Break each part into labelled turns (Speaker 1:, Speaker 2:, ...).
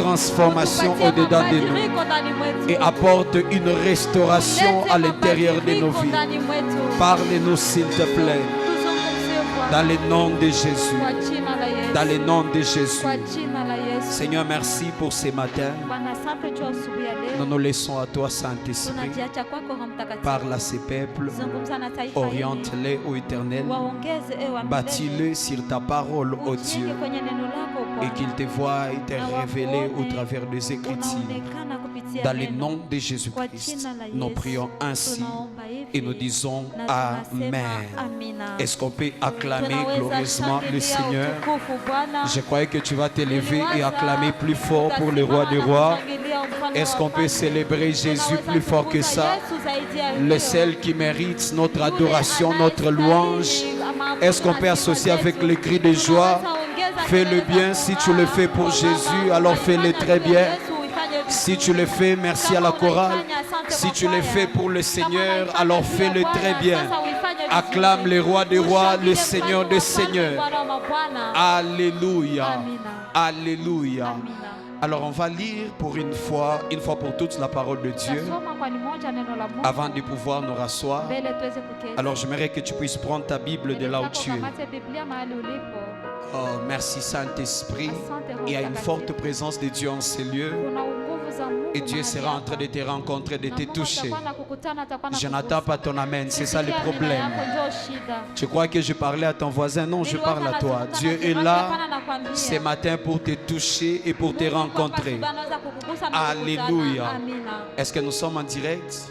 Speaker 1: transformation au-dedans de nous et apporte une restauration à l'intérieur de nos vies. Parle-nous s'il te plaît, dans le nom de Jésus. Dans le nom de Jésus. Seigneur, merci pour ce matin. Nous nous laissons à toi, Saint-Esprit. Parle à ces peuples. Oriente-les au Éternel. Bâtis-les sur ta parole, ô Dieu. Et qu'ils te voient te révéler au travers des Écritures. Dans le nom de Jésus-Christ, nous prions ainsi et nous disons Amen. Est-ce qu'on peut acclamer glorieusement le Seigneur? Je croyais que tu vas t'élever et acclamer plus fort pour le roi des rois. Est-ce qu'on peut célébrer Jésus plus fort que ça? Le seul qui mérite notre adoration, notre louange. Est-ce qu'on peut associer avec les cris de joie? Fais-le bien. Si tu le fais pour Jésus, alors fais-le très bien. Si tu le fais, merci à la chorale. Si tu le fais pour le Seigneur, alors fais-le très bien. Acclame le roi des rois, le Seigneur des seigneurs. Alléluia. Alléluia. Alors on va lire pour une fois pour toutes la parole de Dieu avant de pouvoir nous rasseoir. Alors j'aimerais que tu puisses prendre ta Bible de là où tu es. Oh, merci Saint-Esprit. Il y a une forte présence de Dieu en ces lieux. Et Dieu sera en train de te rencontrer, de te toucher. Je n'attends pas ton amen, c'est ça le problème. Tu crois que je parlais à ton voisin? Non, je parle à toi. Dieu est là ce matin pour te toucher et pour te rencontrer. Alléluia. Est-ce que nous sommes en direct?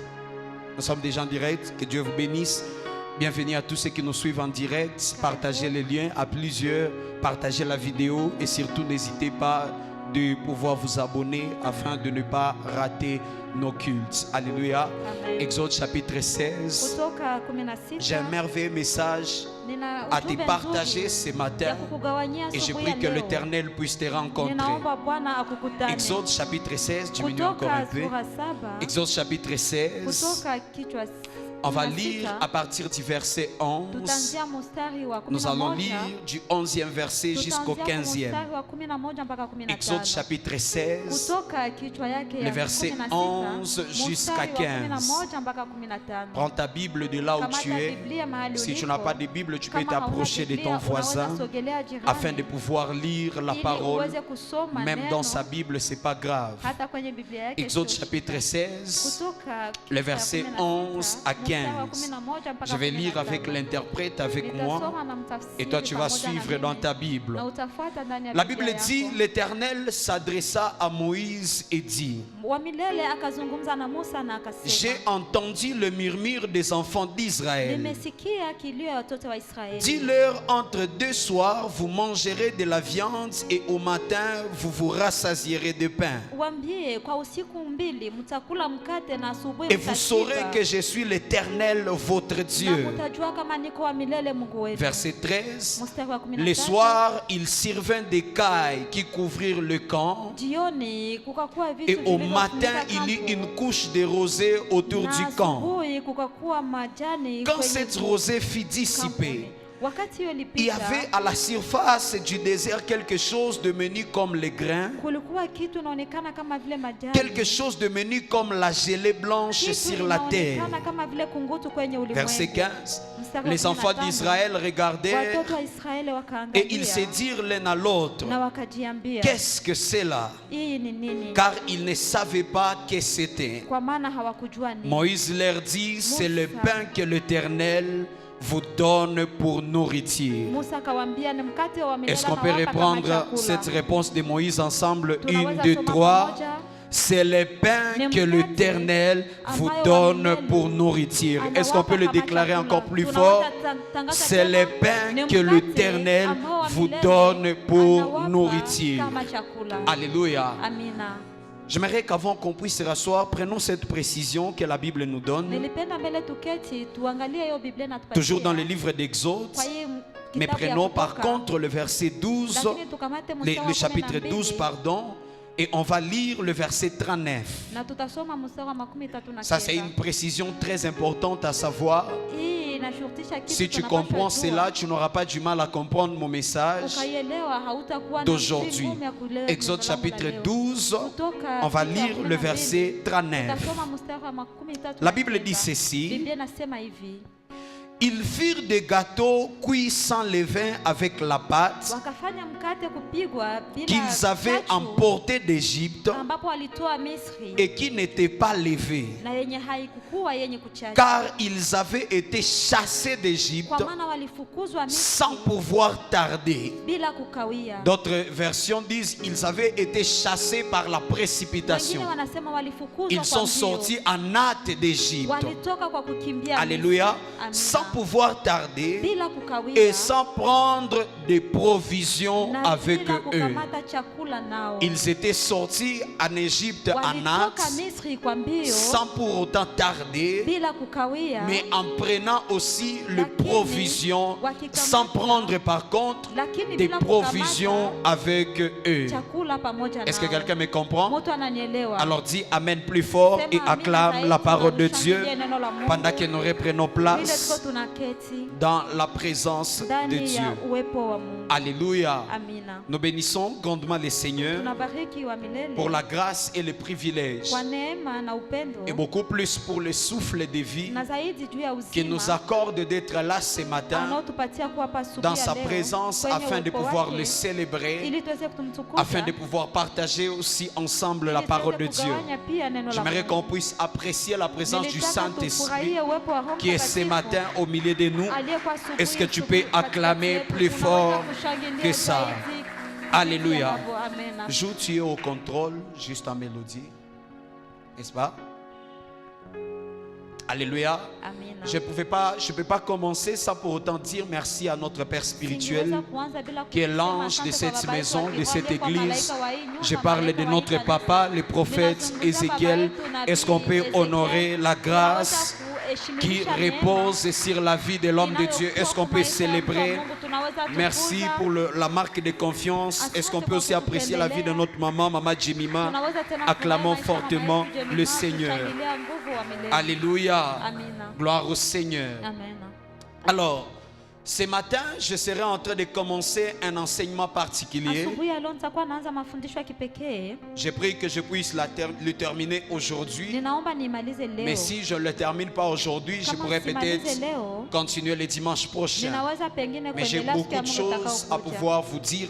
Speaker 1: Nous sommes déjà en direct. Que Dieu vous bénisse. Bienvenue à tous ceux qui nous suivent en direct. Partagez les liens à plusieurs. Partagez la vidéo et surtout n'hésitez pas de pouvoir vous abonner afin de ne pas rater nos cultes. Alléluia. Exode chapitre 16. J'ai un merveilleux message à te partager ce matin et je prie que l'Éternel puisse te rencontrer. Exode chapitre 16, diminue encore un peu. Exode chapitre 16. On va lire à partir du verset 11. Nous allons lire du 11e verset jusqu'au 15e. Exode chapitre 16, le verset 11 jusqu'à 15. Prends ta Bible de là où tu es. Si tu n'as pas de Bible, tu peux t'approcher de ton voisin afin de pouvoir lire la parole. Même dans sa Bible, ce n'est pas grave. Exode chapitre 16, le verset 11 à 15. Je vais lire avec l'interprète avec moi et toi tu vas suivre dans ta Bible. La Bible dit: l'Éternel s'adressa à Moïse et dit: j'ai entendu le murmure des enfants d'Israël. Dis-leur, entre deux soirs vous mangerez de la viande et au matin vous vous rassasierez de pain. Et vous saurez que je suis l'Éternel votre Dieu. Verset 13. Le soir, il survint des cailles qui couvrirent le camp. Et au matin, il y eut une couche de rosée autour du camp. Quand cette rosée fut dissipée, il y avait à la surface du désert quelque chose de menu comme les grains, quelque chose de menu comme la gelée blanche sur la terre. Verset 15. Les enfants d'Israël regardèrent et ils se dirent l'un à l'autre: qu'est-ce que c'est là? Car ils ne savaient pas que c'était. Moïse leur dit: c'est le pain que l'Éternel vous donne pour nourriture. Est-ce qu'on peut reprendre cette réponse de Moïse ensemble? 1, 2, 3. C'est le pain que l'Éternel vous donne pour nourriture. Est-ce qu'on peut le déclarer encore plus fort? C'est le pain que l'Éternel vous donne pour nourriture. Alléluia. J'aimerais qu'avant qu'on puisse se rasseoir, prenons cette précision que la Bible nous donne. Toujours dans le livre d'Exode. Mais prenons par contre le verset 12, le chapitre 12, pardon. Et on va lire le verset 39. Ça, c'est une précision très importante à savoir. Si tu comprends cela, tu n'auras pas du mal à comprendre mon message d'aujourd'hui. Exode chapitre 12, on va lire le verset 39. La Bible dit ceci. Ils firent des gâteaux cuits sans levain avec la pâte qu'ils avaient emportés d'Égypte et qui n'étaient pas levés, car ils avaient été chassés d'Égypte sans pouvoir tarder. D'autres versions disent ils avaient été chassés par la précipitation. Ils sont sortis en hâte d'Égypte. Alléluia. Sans pouvoir tarder et sans prendre des provisions avec eux. Ils étaient sortis en Égypte en hâte, sans pour autant tarder, mais en prenant aussi les provisions, sans prendre par contre des provisions avec eux. Est-ce que quelqu'un me comprend? Alors dis Amen plus fort et acclame la parole de Dieu pendant que nous reprenons place dans la présence de Dieu. Alléluia. Nous bénissons grandement le Seigneur pour la grâce et le privilège et beaucoup plus pour le souffle de vie qui nous accorde d'être là ce matin dans sa présence afin de pouvoir le célébrer, afin de pouvoir partager aussi ensemble la parole de Dieu. J'aimerais qu'on puisse apprécier la présence du Saint-Esprit qui est ce matin au milieu de nous. Est-ce que tu peux acclamer plus fort que ça? Alléluia. Joue, tu es au contrôle, juste en mélodie. N'est-ce pas? Alléluia. Je ne peux pas commencer sans pour autant dire merci à notre Père spirituel qui est l'ange de cette maison, de cette église. Je parle de notre papa, le prophète Ézéchiel. Est-ce qu'on peut honorer la grâce qui repose sur la vie de l'homme de Dieu? Est-ce qu'on peut célébrer? Merci pour la marque de confiance. Est-ce qu'on peut aussi apprécier la vie de notre maman, Maman Jemima? Acclamons fortement le Seigneur. Alléluia. Gloire au Seigneur. Alors, ce matin, je serai en train de commencer un enseignement particulier. Je prie que je puisse le terminer aujourd'hui. Mais si je ne le termine pas aujourd'hui, je pourrais peut-être continuer le dimanche prochain. Mais j'ai beaucoup de choses à pouvoir vous dire.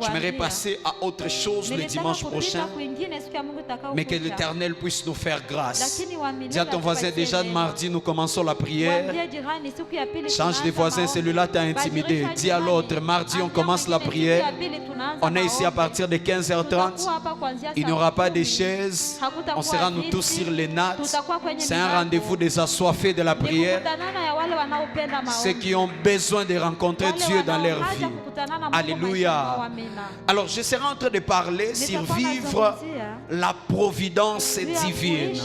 Speaker 1: J'aimerais passer à autre chose le dimanche prochain. Mais que l'Éternel puisse nous faire grâce. Dis à ton voisin, déjà mardi, nous commençons la prière. Change de voisin, celui-là t'a intimidé. Dis à l'autre, mardi on commence la prière. On est ici à partir de 15h30. Il n'y aura pas de chaises. On sera nous tous sur les nattes. C'est un rendez-vous des assoiffés de la prière. Ceux qui ont besoin de rencontrer Dieu dans leur vie. Alléluia. Alors je serai en train de parler sur vivre la providence divine.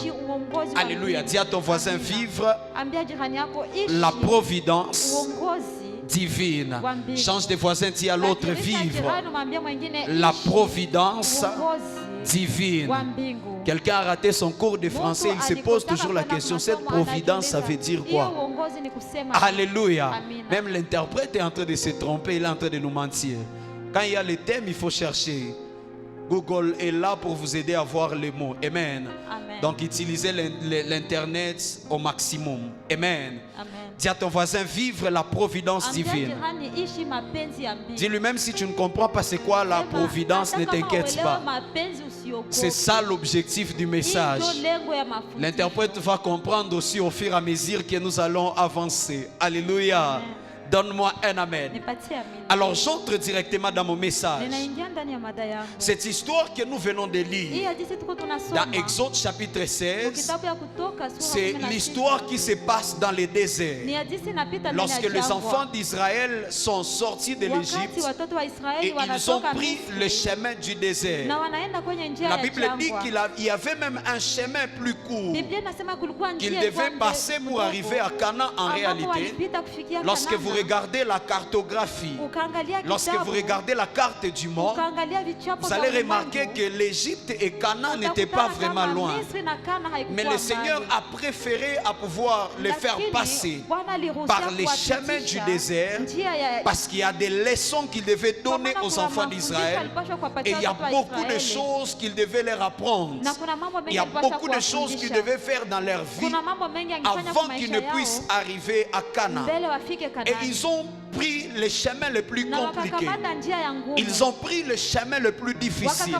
Speaker 1: Alléluia. Dis à ton voisin, vivre la providence divine. Change de voisin, dis à l'autre, vivre la providence divine. Quelqu'un a raté son cours de français, il se pose toujours la question, cette providence, ça veut dire quoi? Alléluia. Même l'interprète est en train de se tromper, il est en train de nous mentir. Quand il y a les thèmes, il faut chercher. Google est là pour vous aider à voir les mots. Amen. Donc utilisez l'internet au maximum. Amen. Dis à ton voisin, vivre la providence divine. Dis-lui, même si tu ne comprends pas c'est quoi la providence, ne t'inquiète pas. C'est ça l'objectif du message. L'interprète va comprendre aussi au fur et à mesure que nous allons avancer. Alléluia. Donne-moi un amen. Alors j'entre directement dans mon message. Cette histoire que nous venons de lire dans Exode chapitre 16, c'est l'histoire qui se passe dans le désert. Lorsque les enfants d'Israël sont sortis de l'Égypte et ils ont pris le chemin du désert. La Bible dit qu'il y avait même un chemin plus court qu'ils devaient passer pour arriver à Canaan en réalité. Lorsque vous regardez la cartographie, lorsque vous regardez la carte du monde, vous allez remarquer que l'Égypte et Canaan n'étaient pas vraiment loin. Mais le Seigneur a préféré à pouvoir les faire passer par les chemins du désert, parce qu'il y a des leçons qu'il devait donner aux enfants d'Israël, et il y a beaucoup de choses qu'il devait leur apprendre. Il y a beaucoup de choses qu'ils devaient faire dans leur vie avant qu'ils ne puissent arriver à Canaan. Et ils ont pris le chemin le plus compliqué. Ils ont pris le chemin le plus difficile.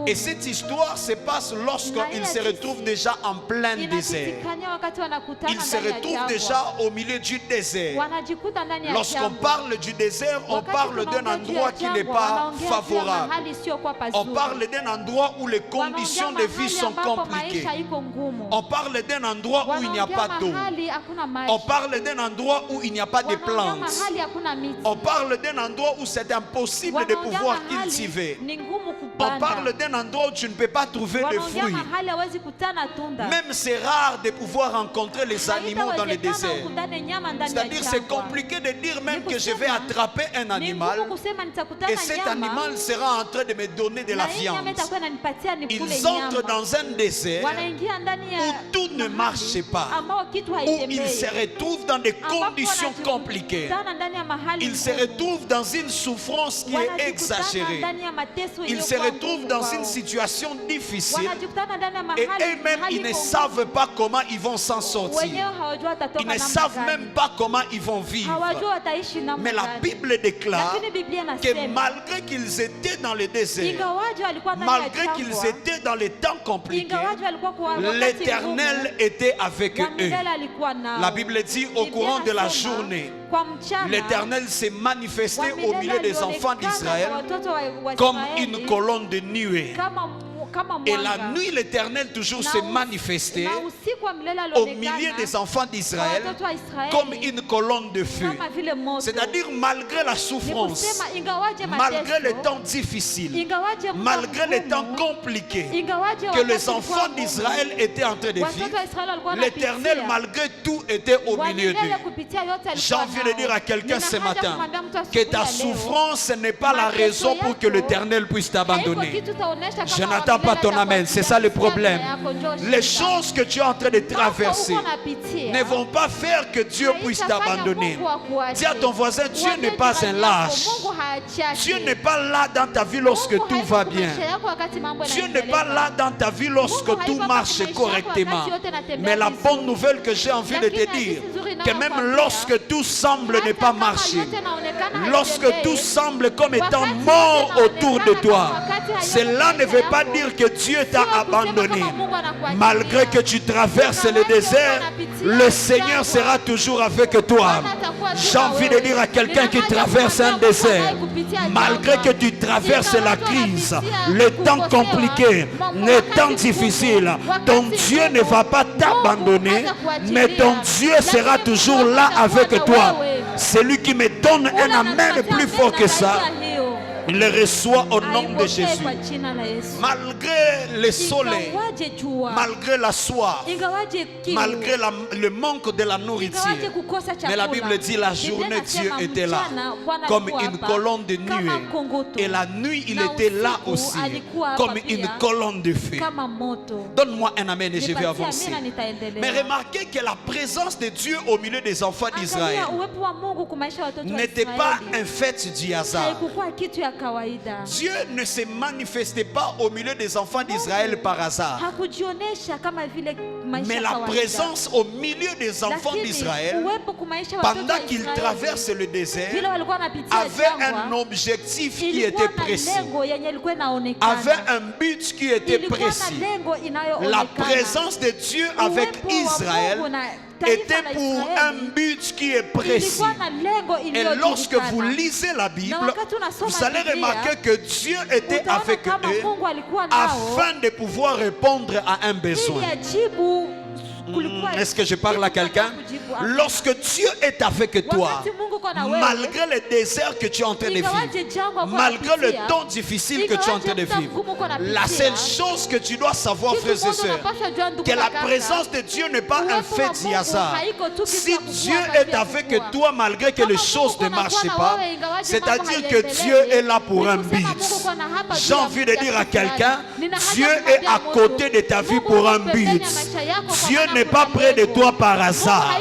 Speaker 1: Et cette histoire se passe lorsqu'ils se retrouvent déjà en plein désert. Ils se retrouvent déjà au milieu du désert. Lorsqu'on parle du désert, on parle d'un endroit qui n'est pas favorable. On parle d'un endroit où les conditions de vie sont compliquées. On parle d'un endroit où il n'y a pas d'eau. On parle d'un endroit où il n'y a pas de plantes. On parle d'un endroit où c'est impossible de pouvoir cultiver. On parle d'un endroit où tu ne peux pas trouver de fruits. Même c'est rare de pouvoir rencontrer les animaux dans le désert. C'est-à-dire c'est compliqué de dire même que je vais attraper un animal et cet animal sera en train de me donner de la viande. Ils entrent dans un désert où tout ne marche pas, où ils se retrouvent dans des conditions compliquées. Ils se retrouvent dans une souffrance qui est exagérée. Ils se retrouvent dans une situation difficile et eux-mêmes ils ne savent pas comment ils vont s'en sortir. Ils ne savent même pas comment ils vont vivre. Mais la Bible déclare que malgré qu'ils étaient dans le désert, malgré qu'ils étaient dans les temps compliqués, l'Éternel était avec eux. La Bible dit au courant de la journée, l'Éternel s'est manifesté au milieu des enfants d'Israël comme une colonne de nuée. Et la nuit, l'Éternel toujours s'est manifesté au milieu des enfants d'Israël comme une colonne de feu. C'est-à-dire malgré la souffrance, malgré les temps difficiles, malgré les temps compliqués que les enfants d'Israël étaient en train de vivre, l'Éternel malgré tout était au milieu d'eux. J'ai envie de dire à quelqu'un ce matin que ta souffrance n'est pas la raison pour que l'Éternel puisse t'abandonner. Je n'attends pas ton amen, c'est ça le problème. Les choses que tu es en train de traverser ne vont pas faire que Dieu puisse t'abandonner. Dis à ton voisin, Dieu n'est pas un lâche. Dieu n'est pas là dans ta vie lorsque tout va bien. Dieu n'est pas là dans ta vie lorsque tout marche correctement. Mais la bonne nouvelle que j'ai envie de te dire, que même lorsque tout semble ne pas marcher, lorsque tout semble comme étant mort autour de toi, cela ne veut pas dire que Dieu t'a abandonné. Malgré que tu traverses le désert, le Seigneur sera toujours avec toi. J'ai envie de dire à quelqu'un qui traverse un désert, malgré que tu traverses la crise, les temps compliqués, les temps difficiles, ton Dieu ne va pas t'abandonner, mais ton Dieu sera toujours là avec toi. Celui qui me donne un amen plus fort que ça, il le reçoit au nom de Jésus. Malgré le soleil, malgré la soif, malgré le manque de la nourriture, mais la Bible dit la journée Dieu était là comme une colonne de nuée, et la nuit il était là aussi comme une colonne de feu. Donne-moi un amen et je vais avancer. Mais remarquez que la présence de Dieu au milieu des enfants d'Israël n'était pas un fait du hasard. Dieu ne se manifestait pas au milieu des enfants d'Israël par hasard. Mais la présence au milieu des enfants d'Israël, pendant qu'ils traversent le désert, avait un objectif qui était précis, avait un but qui était précis. La présence de Dieu avec Israël était pour un but qui est précis. Et lorsque vous lisez la Bible, vous allez remarquer que Dieu était avec eux afin de pouvoir répondre à un besoin. Est-ce que je parle à quelqu'un? Lorsque Dieu est avec toi, malgré les déserts que tu es en train de vivre, malgré le temps difficile que tu es en train de vivre, la seule chose que tu dois savoir, frères et sœurs, que la présence de Dieu n'est pas un fait du hasard. Si Dieu est avec toi malgré que les choses ne marchent pas, c'est-à-dire que Dieu est là pour un but. J'ai envie de dire à quelqu'un, Dieu est à côté de ta vie pour un but. Dieu n'est pas près de toi par hasard.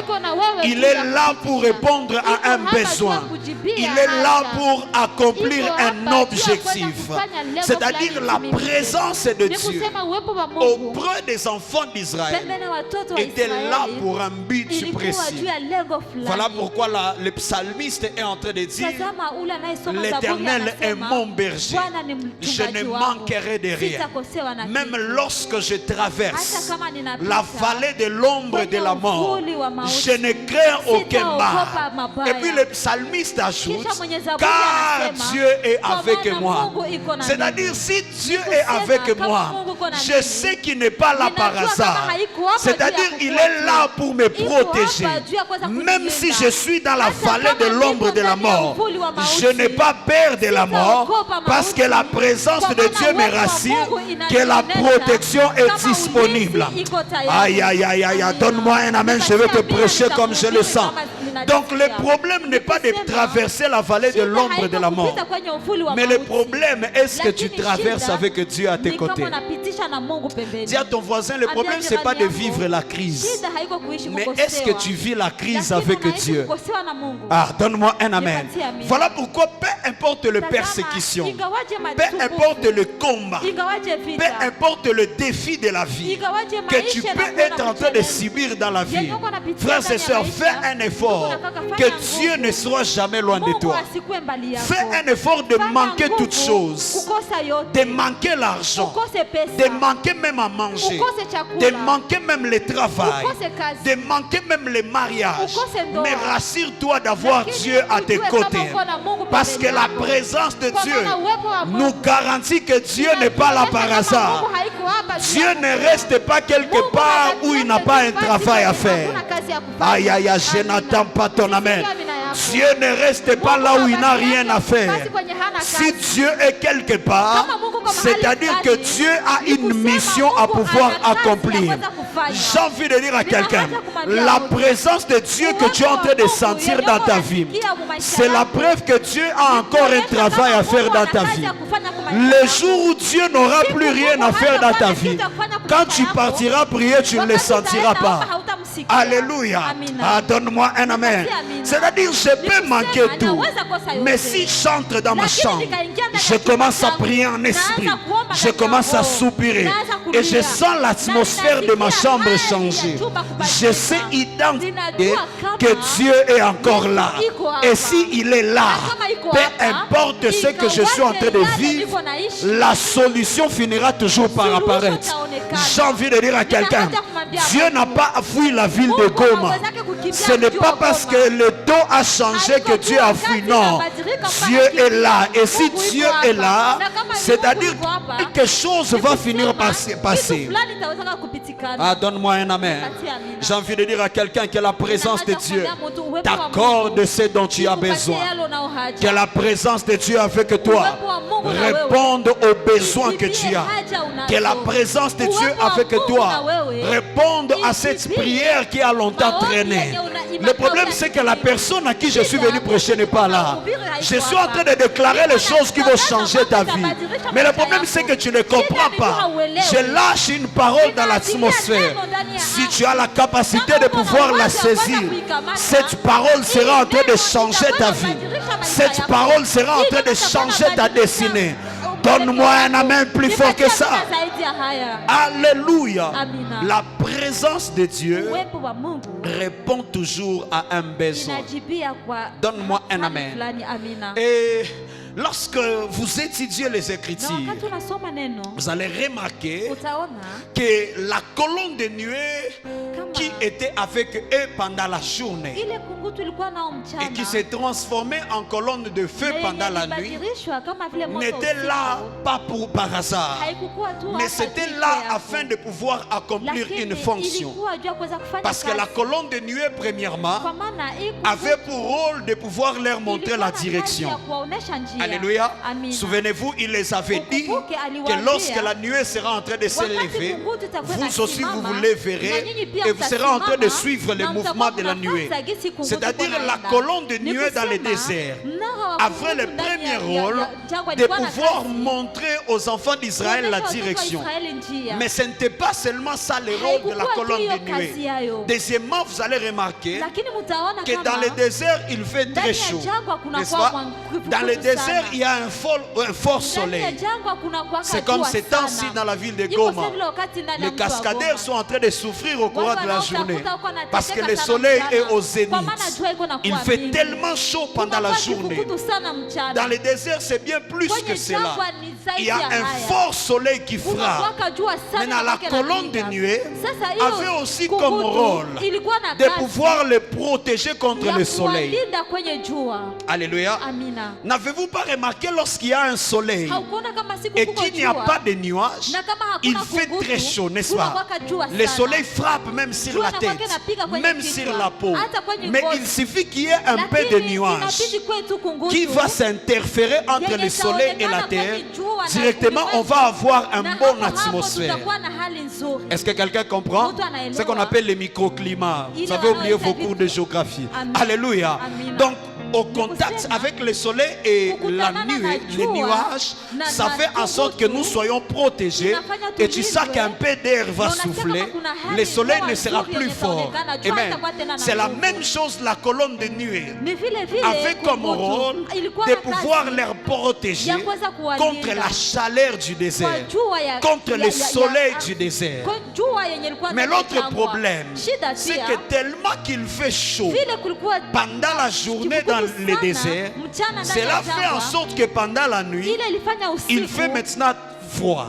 Speaker 1: Il est là pour répondre à un besoin. Il est là pour accomplir un objectif. C'est-à-dire la présence de Dieu auprès des enfants d'Israël était là pour un but précis. Voilà pourquoi le psalmiste est en train de dire: l'Éternel est mon berger, je ne manquerai de rien. Même lorsque je traverse la vallée de l'ombre de la mort, je ne crains aucun mal. Et puis le psalmiste ajoute: car Dieu est avec moi. C'est-à-dire, si Dieu est avec moi, je sais qu'il n'est pas là par hasard. C'est-à-dire, il est là pour me protéger. Même si je suis dans la vallée de l'ombre de la mort, je n'ai pas peur de la mort, parce que la présence de Dieu me rassure que la protection est disponible. Aïe, aïe, aïe, aïe, donne-moi un amen, je vais te prêcher comme je le sens. Donc le problème n'est pas de traverser la vallée de l'ombre de la mort, mais le problème est ce que tu traverses avec Dieu à tes côtés. Dis à ton voisin, le problème c'est pas de vivre la crise, mais est-ce que tu vis la crise avec Dieu? Ah, donne-moi un amen. Voilà pourquoi peu importe les persécutions, peu importe le combat, peu importe le défi de la vie que tu peux être en train de subir dans la vie, frères et sœurs, fais un effort que Dieu ne soit jamais loin de toi. Fais un effort de manquer toutes choses, de manquer l'argent, de manquer même à manger, de manquer même le travail, de manquer même les mariages. Mais rassure-toi d'avoir Dieu à tes côtés, parce que la présence de Dieu nous garantit que Dieu n'est pas là par hasard. Dieu ne reste pas quelque part où il n'a pas un travail à faire. Aïe, aïe, aïe, je n'attends pas ton amen. Dieu ne reste pas là où il n'a rien à faire. Si Dieu est quelque part, c'est-à-dire que Dieu a une mission à pouvoir accomplir. J'ai envie de dire à quelqu'un, la présence de Dieu que tu es en train de sentir dans ta vie, c'est la preuve que Dieu a encore un travail à faire dans ta vie. Le jour où Dieu n'aura plus rien à faire dans ta vie, quand tu partiras prier, tu ne le sentiras pas. Alléluia. Ah, donne-moi un amen. C'est-à-dire, je peux manquer tout, mais si j'entre dans ma chambre, je commence à prier en esprit, je commence à soupirer et je sens l'atmosphère de ma chambre changer. Je sais identifier que Dieu est encore là. Et s'il est là, peu importe ce que je suis en train de vivre, la solution finira toujours par apparaître. J'ai envie de dire à quelqu'un, Dieu n'a pas fui la ville de Goma. Ce n'est pas parce que le temps a changé que Dieu a fui. Non, Dieu est là. Et si Dieu est là, c'est-à-dire que quelque chose va finir par se passer. Ah, donne-moi un amen. J'ai envie de dire à quelqu'un que la présence de Dieu t'accorde ce dont tu as besoin. Que la présence de Dieu avec toi réponde aux besoins que tu as. Que la présence de Dieu avec toi réponde à cette prière qui a longtemps traîné. Le problème c'est que la personne à qui je suis venu prêcher n'est pas là. Je suis en train de déclarer les choses qui vont changer ta vie. Mais le problème c'est que tu ne comprends pas. Je lâche une parole dans l'atmosphère. Si tu as la capacité de pouvoir la saisir, cette parole sera en train de changer ta vie. Cette parole sera en train de changer ta destinée. Donne-moi un amen plus fort que ça. Alléluia. La présence de Dieu répond toujours à un besoin. Donne-moi un amen. Et lorsque vous étudiez les Écritures, vous allez remarquer que la colonne de nuée qui était avec eux pendant la journée et qui s'est transformé en colonne de feu pendant la nuit n'était là pas par hasard, mais c'était là afin de pouvoir accomplir une fonction. Parce que la colonne de nuée, premièrement, avait pour rôle de pouvoir leur montrer la direction. Alléluia. Souvenez-vous, il les avait dit que lorsque la nuée sera en train de se lever, vous aussi vous vous lèverez et vous serez en train de suivre les mouvements de la nuée. C'est-à-dire la colonne de nuée dans le désert avait le premier rôle de pouvoir montrer aux enfants d'Israël la direction. Mais ce n'était pas seulement ça le rôle de la colonne de nuée. Deuxièmement, vous allez remarquer que dans le désert, il fait très chaud. N'est-ce pas? Dans le désert, il y a un fort soleil. C'est comme ces temps-ci dans la ville de Goma. Les cascadeurs sont en train de souffrir au cours de la journée parce que le soleil est au zénith. Il fait tellement chaud pendant la journée. Dans le désert, c'est bien plus que cela. Il y a un fort soleil qui frappe. Maintenant, la colonne de nuée avait aussi comme rôle de pouvoir les protéger contre le soleil. Alléluia. N'avez-vous pas remarqué lorsqu'il y a un soleil et qu'il n'y a pas de nuages, il fait très chaud, n'est-ce pas? Le soleil frappe même sur la tête, même sur la peau. Mais il suffit qu'il y ait un peu de nuages qui va s'interférer entre le soleil et la terre. Directement, on va avoir une bonne atmosphère. Est-ce que quelqu'un comprend? Ce qu'on appelle les microclimats. Vous avez oublié vos cours de géographie. Alléluia. Donc, au contact avec le soleil et la nuée, les nuages, ça fait en sorte que nous soyons protégés. Et tu sais qu'un peu d'air va souffler, le soleil ne sera plus fort. Amen. C'est la même chose, la colonne de nuée avait comme rôle de pouvoir les protéger contre la chaleur du désert, contre le soleil du désert. Mais l'autre problème, c'est que tellement qu'il fait chaud pendant la journée dans le désert, cela fait en sorte que pendant la nuit, il fait maintenant froid.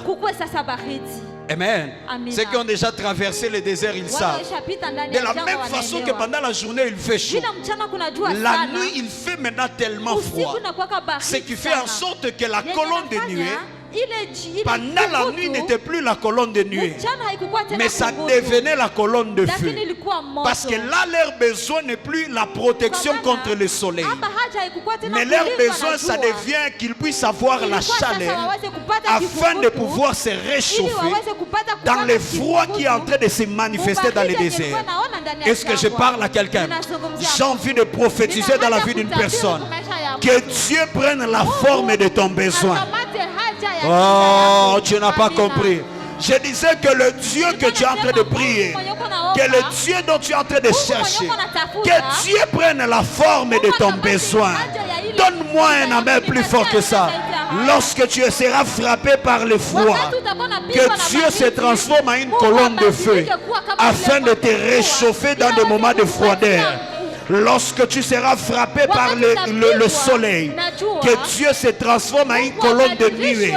Speaker 1: Amen. Ceux qui ont déjà traversé le désert, ils savent. De la même façon que pendant la journée, il fait chaud, la nuit, il fait maintenant tellement froid. Ce qui fait en sorte que la colonne de nuée, pendant la nuit, n'était plus la colonne de nuée, mais ça devenait la colonne de feu. Parce que là, leur besoin n'est plus la protection contre le soleil, mais leur besoin, ça devient qu'ils puissent avoir la chaleur afin de pouvoir se réchauffer dans le froid qui est en train de se manifester dans le désert. Est-ce que je parle à quelqu'un? J'ai envie de prophétiser dans la vie d'une personne que Dieu prenne la forme de ton besoin. Oh, tu n'as pas compris. Je disais que le Dieu que tu es en train de prier, que le Dieu dont tu es en train de chercher, que Dieu prenne la forme de ton besoin. Donne-moi un amen plus fort que ça. Lorsque tu seras frappé par le froid, que Dieu se transforme en une colonne de feu afin de te réchauffer dans des moments de froideur. Lorsque tu seras frappé par le soleil, que Dieu se transforme en une colonne de nuée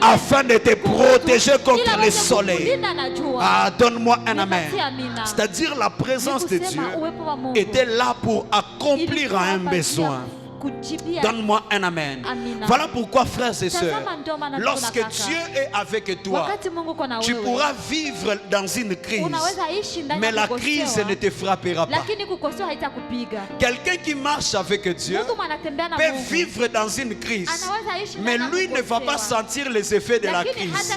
Speaker 1: afin de te protéger contre le soleil. Ah, donne-moi un amen. C'est-à-dire la présence de Dieu était là pour accomplir un besoin. Donne-moi un amen. Voilà pourquoi, frères et sœurs, lorsque Dieu est avec toi, tu pourras vivre dans une crise, mais la crise ne te frappera pas. Quelqu'un qui marche avec Dieu peut vivre dans une crise, mais lui ne va pas sentir les effets de la crise.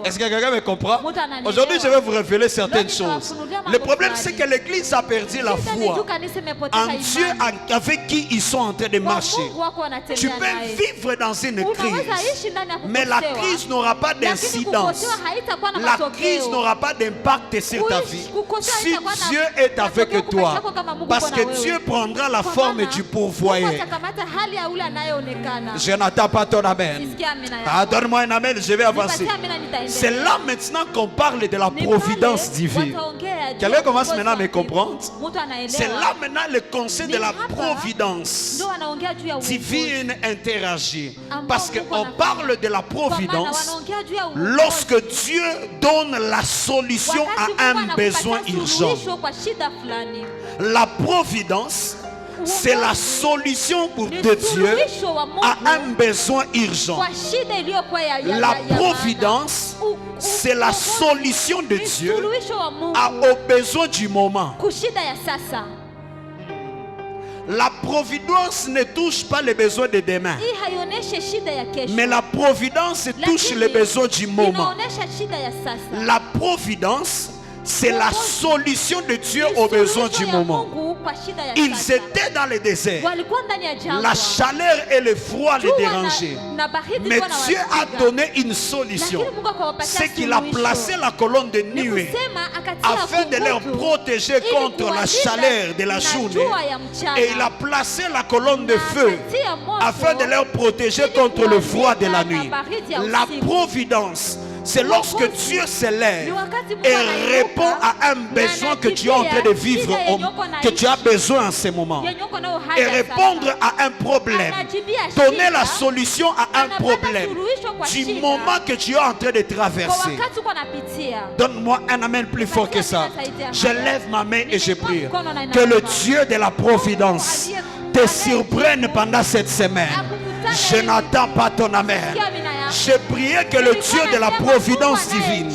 Speaker 1: Est-ce que quelqu'un me comprend? Aujourd'hui, je vais vous révéler certaines choses. Le problème, c'est que l'Église a perdu la foi en Dieu avec qui ils sont en train de marcher. Tu peux vivre dans une crise, mais la crise n'aura pas d'incidence. La crise n'aura pas d'impact sur ta vie si Dieu est avec toi, parce que Dieu prendra la forme du pourvoyeur. Je n'attends pas ton amen. Ah, donne-moi un amen, je vais avancer. C'est là maintenant qu'on parle de la providence divine. Quelqu'un commence maintenant à me comprendre. C'est là maintenant le conseil de la providence providence divine interagit. Parce qu'on parle de la providence lorsque Dieu donne la solution à un besoin urgent. La providence, c'est la solution de Dieu à un besoin urgent. La providence, c'est la solution de Dieu aux besoins du moment. La providence ne touche pas les besoins de demain, mais la providence touche les besoins du moment. La providence, c'est la solution de Dieu aux besoins du moment. Ils étaient dans le désert. La chaleur et le froid les dérangeaient. Mais Dieu a donné une solution. C'est qu'il a placé la colonne de nuée afin de les protéger contre la chaleur de la journée. Et il a placé la colonne de feu afin de les protéger contre le froid de la nuit. La providence, c'est lorsque Dieu se lève et répond à un besoin que tu es en train de vivre, que tu as besoin en ce moment. Et répondre à un problème. Donner la solution à un problème du moment que tu es en train de traverser. Donne-moi un amen plus fort que ça. Je lève ma main et je prie que le Dieu de la providence te surprenne pendant cette semaine. Je n'attends pas ton amen. J'ai prié que le Dieu de la providence divine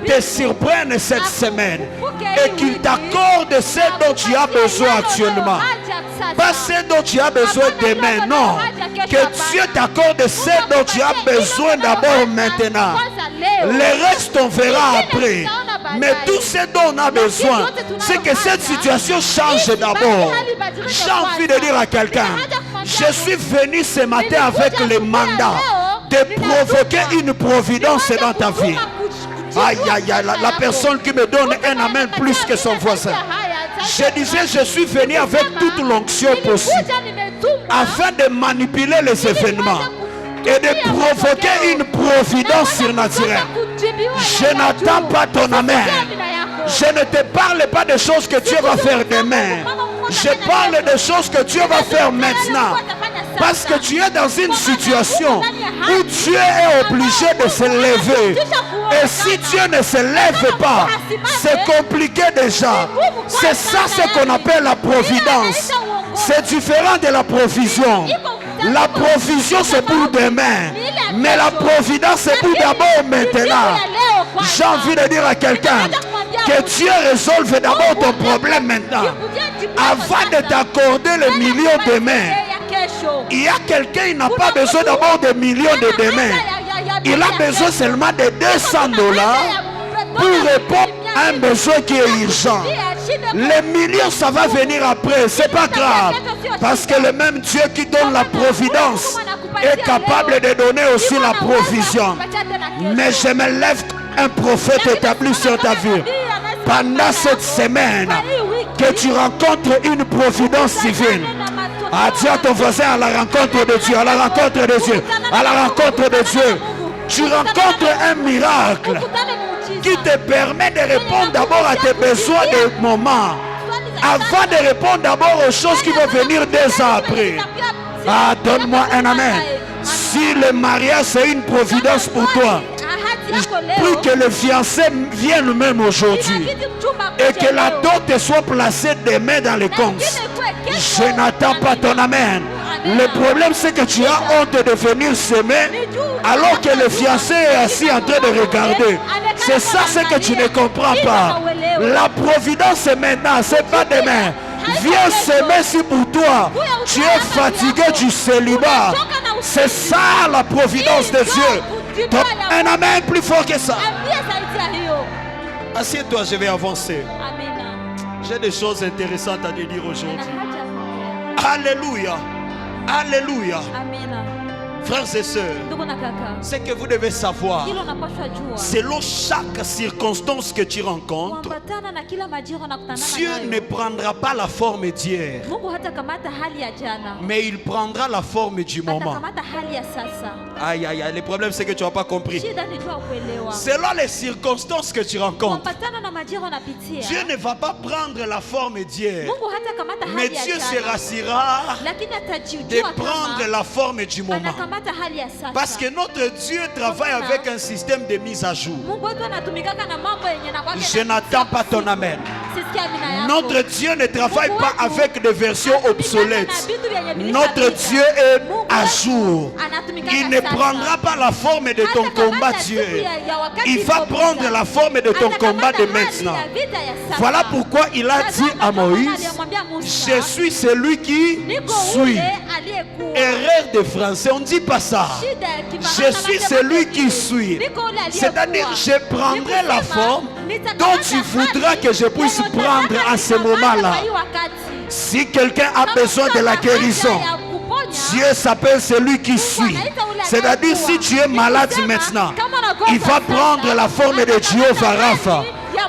Speaker 1: te surprenne cette semaine et qu'il t'accorde ce dont tu as besoin actuellement. Pas ce dont tu as besoin demain, non. Que Dieu t'accorde ce dont tu as besoin d'abord maintenant. Le reste on verra après. Mais tout ce dont on a besoin, c'est que cette situation change d'abord. J'ai envie de dire à quelqu'un, je suis venu ce matin avec le mandat de provoquer une providence dans ta vie. Aïe, aïe, aïe, la personne qui me donne un amen plus que son voisin. Je disais, je suis venu avec toute l'onction possible afin de manipuler les événements et de provoquer une providence surnaturelle. Je n'attends pas ton amen. Je ne te parle pas de choses que Dieu va faire demain. Je parle de choses que Dieu va faire maintenant. Parce que tu es dans une situation où Dieu est obligé de se lever. Et si Dieu ne se lève pas, c'est compliqué déjà. C'est ça ce qu'on appelle la providence. C'est différent de la provision. La provision c'est pour demain. Mais la providence c'est pour d'abord maintenant. J'ai envie de dire à quelqu'un que Dieu résolve d'abord ton problème maintenant. Avant de t'accorder les millions demain. Il y a quelqu'un qui n'a pas besoin d'abord de millions de demain. Il a besoin seulement de $200 pour répondre à un besoin qui est urgent. Les millions, ça va venir après, c'est pas grave. Parce que le même Dieu qui donne la providence est capable de donner aussi la provision. Mais je me lève un prophète établi sur ta vie. Pendant cette semaine, que tu rencontres une providence divine. Dis à ton voisin à la rencontre de Dieu, à la rencontre de Dieu, à la rencontre de Dieu. Tu rencontres un miracle qui te permet de répondre d'abord à tes besoins de moment, avant de répondre d'abord aux choses qui vont venir des ans après. Donne-moi un amen. Si le mariage c'est une providence pour toi, plus que le fiancé vienne même aujourd'hui et que la dot soit placée demain dans les comptes. Je n'attends pas ton amen. Le problème c'est que tu as honte de venir s'aimer alors que le fiancé est assis en train de regarder. C'est ça ce que tu ne comprends pas. La providence c'est maintenant, c'est pas demain. Viens s'aimer si pour toi tu es fatigué du célibat. C'est ça la providence de Dieu. Donc, un amen plus fort que ça. Assieds-toi, je vais avancer. J'ai des choses intéressantes à te dire aujourd'hui. Alléluia. Alléluia. Frères et sœurs, ce que vous devez savoir, selon chaque circonstance que tu rencontres, Dieu ne prendra pas la forme d'hier, mais il prendra la forme du moment. Aïe, aïe, aïe. Le problème, c'est que tu n'as pas compris. Selon les circonstances que tu rencontres, Dieu ne va pas prendre la forme d'hier. Mais Dieu se rassurera de prendre la forme du moment. Parce que notre Dieu travaille avec un système de mise à jour. Je n'attends pas ton amen. Notre Dieu ne travaille pas avec des versions obsolètes. Notre Dieu est à jour. Il ne prendra pas la forme de ton combat Dieu. Il va prendre la forme de ton combat de maintenant. Voilà pourquoi il a dit à Moïse, je suis celui qui suit. Erreur de français, on ne dit pas ça. Je suis celui qui suit. C'est-à-dire, je prendrai la forme dont tu voudras que je puisse prendre à ce moment-là. Si quelqu'un a besoin de la guérison, Dieu s'appelle celui qui suit. C'est-à-dire, si tu es malade maintenant, il va prendre la forme de Jéhovah Rapha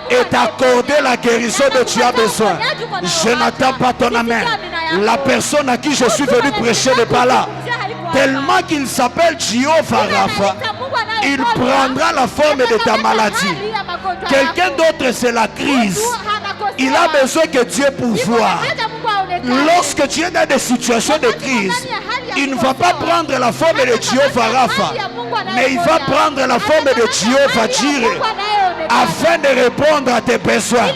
Speaker 1: et t'accorder la guérison dont tu as besoin. Je n'attends pas ton amen. La personne à qui je suis venu prêcher n'est pas là. Tellement qu'il s'appelle Jéhovah Rapha, il prendra la forme de ta maladie. Quelqu'un d'autre, c'est la crise. Il a besoin que Dieu pourvoie. Lorsque tu es dans des situations de crise, il ne va pas prendre la forme de Jéhovah Rapha, mais il va prendre la forme de Jéhovah Jireh afin de répondre à tes besoins.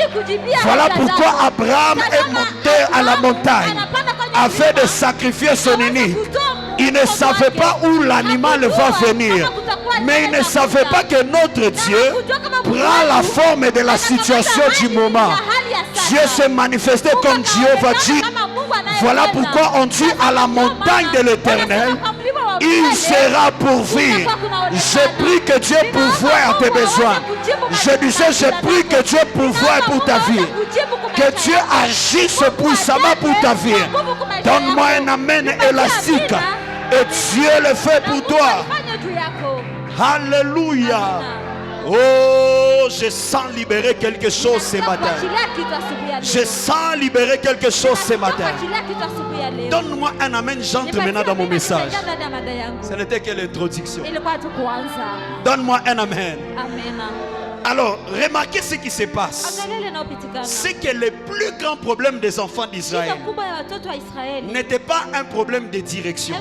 Speaker 1: Voilà pourquoi Abraham est monté à la montagne afin de sacrifier son unique. Il ne savait pas où l'animal va venir, mais il ne savait pas que notre Dieu prend la forme de la situation du moment. Dieu s'est manifesté comme Jéhovah Jireh. Voilà pourquoi on dit à la montagne de l'Éternel, il sera pourvu. Je prie que Dieu pourvoie à tes besoins. Je disais, je prie que Dieu pourvoie pour ta vie. Que Dieu agisse puissamment pour ta vie. Donne-moi un amen élastique. Et Dieu le fait pour toi. Alléluia. Oh, je sens libérer quelque chose ce matin. Je sens libérer quelque chose ce matin. Donne-moi un amen, j'entre maintenant dans mon message. Ce n'était que l'introduction. Donne-moi un amen. Alors, remarquez ce qui se passe. C'est que le plus grand problème des enfants d'Israël n'était pas un problème de direction.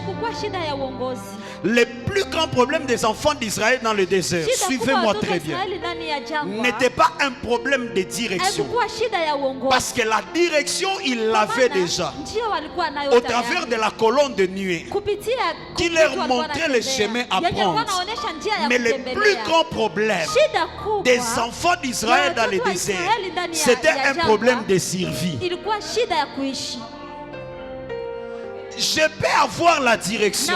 Speaker 1: Le plus grand problème des enfants d'Israël dans le désert, suivez-moi très bien, n'était pas un problème de direction. Parce que la direction, ils l'avaient déjà. Au travers de la colonne de nuée qui leur montrait le chemin à prendre. Mais le plus grand problème des enfants d'Israël dans le désert, c'était un problème de survie. Je peux avoir la direction,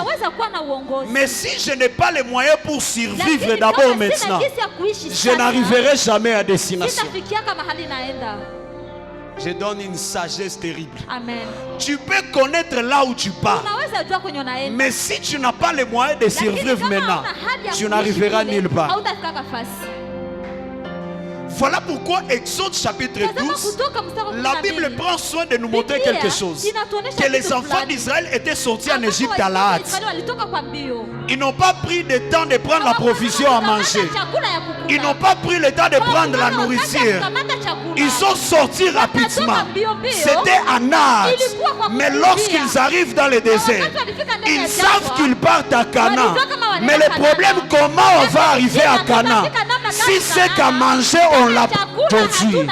Speaker 1: mais si je n'ai pas les moyens pour survivre d'abord maintenant, je n'arriverai jamais à destination. Je donne une sagesse terrible. Amen. Tu peux connaître là où tu pars, mais si tu n'as pas les moyens de survivre maintenant, tu n'arriveras nulle part. Voilà pourquoi Exode chapitre 12, la Bible prend soin de nous montrer quelque chose. Que les enfants d'Israël étaient sortis en Égypte à la hâte. Ils n'ont pas pris le temps de prendre la provision à manger. Ils n'ont pas pris le temps de prendre la nourriture. Ils sont sortis rapidement. C'était en hâte. Mais lorsqu'ils arrivent dans le désert, ils savent qu'ils partent à Canaan. Mais le problème, comment on va arriver à Canaan? Si c'est qu'à manger, on l'a aujourd'hui.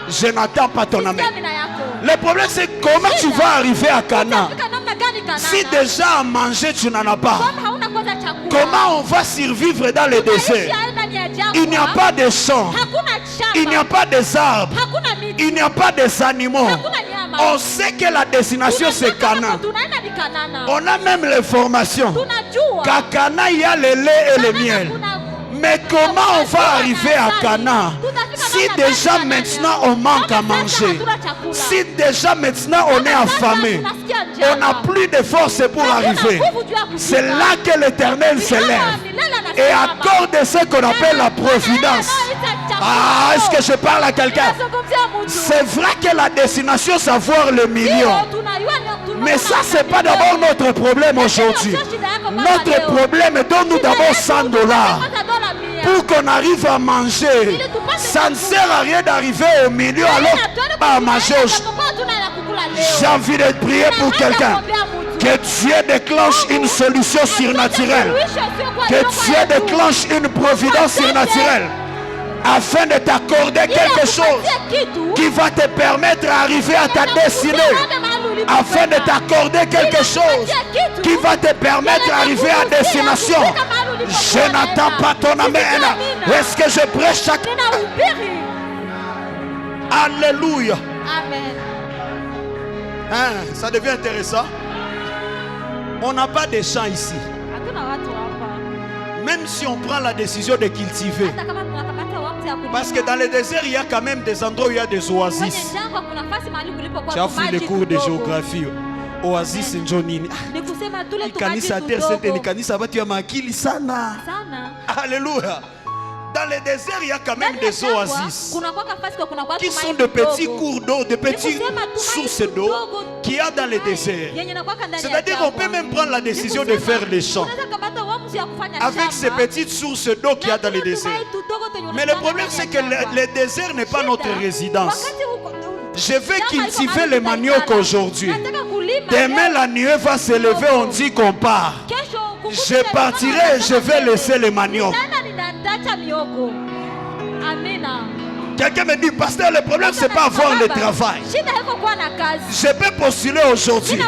Speaker 1: Je n'attends pas ton amen. Le problème, c'est comment tu vas arriver à Canaan si déjà à manger tu n'en as pas. Comment on va survivre dans le désert? Il n'y a pas de champs, il n'y a pas des arbres, il n'y a pas des animaux. On sait que la destination c'est Canaan. On a même l'information qu'à Canaan il y a le lait et le miel. Mais comment on va arriver à Canaan si déjà maintenant on manque à manger? Si déjà maintenant on est affamé, on n'a plus de force pour arriver. C'est là que l'Éternel s'élève et accorde ce qu'on appelle la providence. Ah, est-ce que je parle à quelqu'un? C'est vrai que la destination c'est avoir le million. Mais ça c'est pas d'abord notre problème aujourd'hui.
Speaker 2: Notre problème est donne-nous d'abord 100 $. Pour qu'on arrive à manger. Ça ne sert à rien d'arriver au milieu alors à manger. J'ai envie de prier pour quelqu'un. Que Dieu déclenche une solution surnaturelle. Que Dieu déclenche une providence surnaturelle. Afin de t'accorder quelque chose qui va te permettre d'arriver à ta destinée. Afin de t'accorder quelque chose qui va te permettre d'arriver à destination. Je n'entends pas ton amen. Est-ce que je prêche chaque... Alléluia.
Speaker 3: Amen.
Speaker 2: Hein, ça devient intéressant. On n'a pas de champs ici. Même si on prend la décision de cultiver. Parce que dans le désert, il y a quand même des endroits où il y a des oasis. Tu as fait les cours de géographie. Oasis njonini. Kanisa terre c'était kanisa batu ya makili sana. Alléluia. Dans le désert, il y a quand même des oasis qui sont de petits cours d'eau, de petites sources d'eau qu'il y a dans le désert. C'est-à-dire qu'on peut même prendre la décision de faire les champs avec ces petites sources d'eau qu'il y a dans le désert. Mais le problème, c'est que le désert n'est pas notre résidence. Je vais cultiver le manioc aujourd'hui. Demain, la nuée va se lever, on dit qu'on part. Je partirai et je vais laisser le manioc. Quelqu'un me dit, pasteur, le problème c'est pas avoir le travail. Je peux postuler aujourd'hui.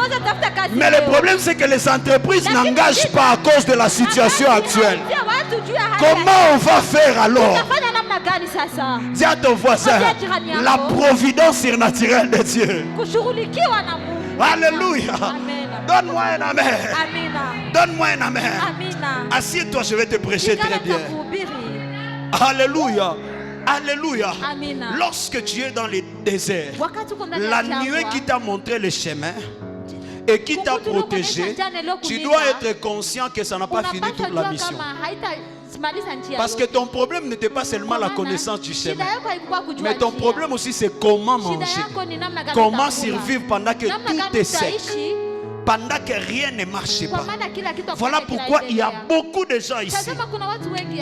Speaker 2: Mais le problème c'est que les entreprises n'engagent pas à cause de la situation actuelle. Comment on va faire alors? Dis à ton voisin, la providence surnaturelle de Dieu. Alléluia. Donne-moi un amen. Donne-moi un amen. Assieds-toi, je vais te prêcher très bien. Alléluia. Alléluia. Lorsque tu es dans le désert, la nuée qui t'a montré le chemin et qui t'a protégé, tu dois être conscient que ça n'a pas fini toute la mission. Parce que ton problème n'était pas seulement la connaissance du chemin, mais ton problème aussi c'est comment manger, comment survivre pendant que tout est sec, pendant que rien ne marche pas. Voilà pourquoi il y a beaucoup de gens ici.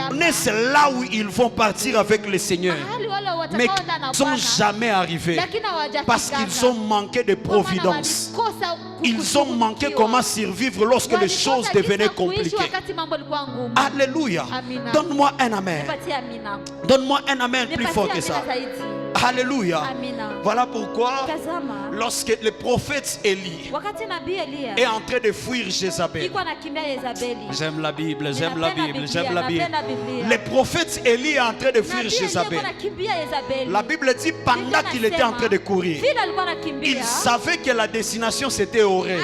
Speaker 2: On est là où ils vont partir avec le Seigneur, mais qui ne sont jamais arrivés parce qu'ils ont manqué de providence. Ils ont manqué comment survivre lorsque les choses devenaient compliquées. Alléluia. Donne-moi un amen. Donne-moi un amen plus fort que ça. Alléluia. Voilà pourquoi lorsque le prophète Élie est en train de fuir Jézabel. J'aime la Bible, j'aime la Bible, j'aime la Bible. Le prophète Élie est en train de fuir Jézabel. La Bible dit pendant qu'il était en train de courir, il savait que la destination c'était Horeb.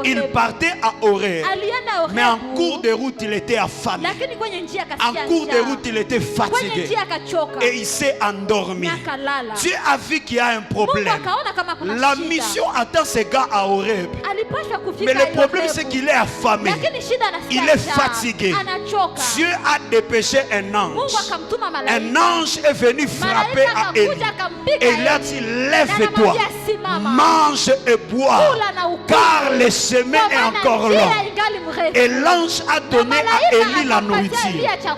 Speaker 2: Il partait à Horeb, mais en cours de route il était affamé. En cours de route il était fatigué et il s'est endormi. Dieu a vu qu'il y a un problème. La mission attend ces gars à Horeb. Mais le problème c'est qu'il est affamé. Il est fatigué. Dieu a dépêché un ange. Un ange est venu frapper à Élie. Et il a dit, lève-toi, mange et bois, car le chemin est encore long. Et l'ange a donné à Élie la nourriture.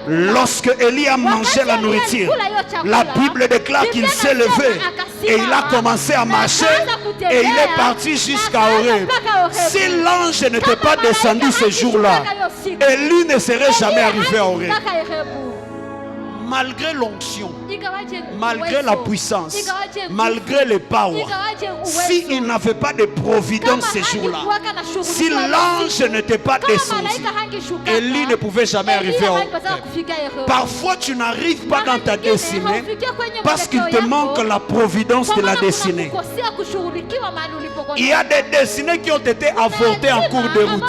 Speaker 2: Lorsque Élie a mangé la nourriture, la Bible déclare qu'il s'est levé et il a commencé à marcher et il est parti jusqu'à Horeb. Si l'ange n'était pas descendu ce jour-là, Élie ne serait jamais arrivé à Horeb. Malgré l'onction, malgré la puissance, malgré le power, s'il n'avait pas de providence ce jour-là, si l'ange n'était pas descendu, Élie ne pouvait jamais arriver au Horeb. Parfois tu n'arrives pas dans ta destinée parce qu'il te manque la providence de la destinée. Il y a des destinées qui ont été avortées en cours de route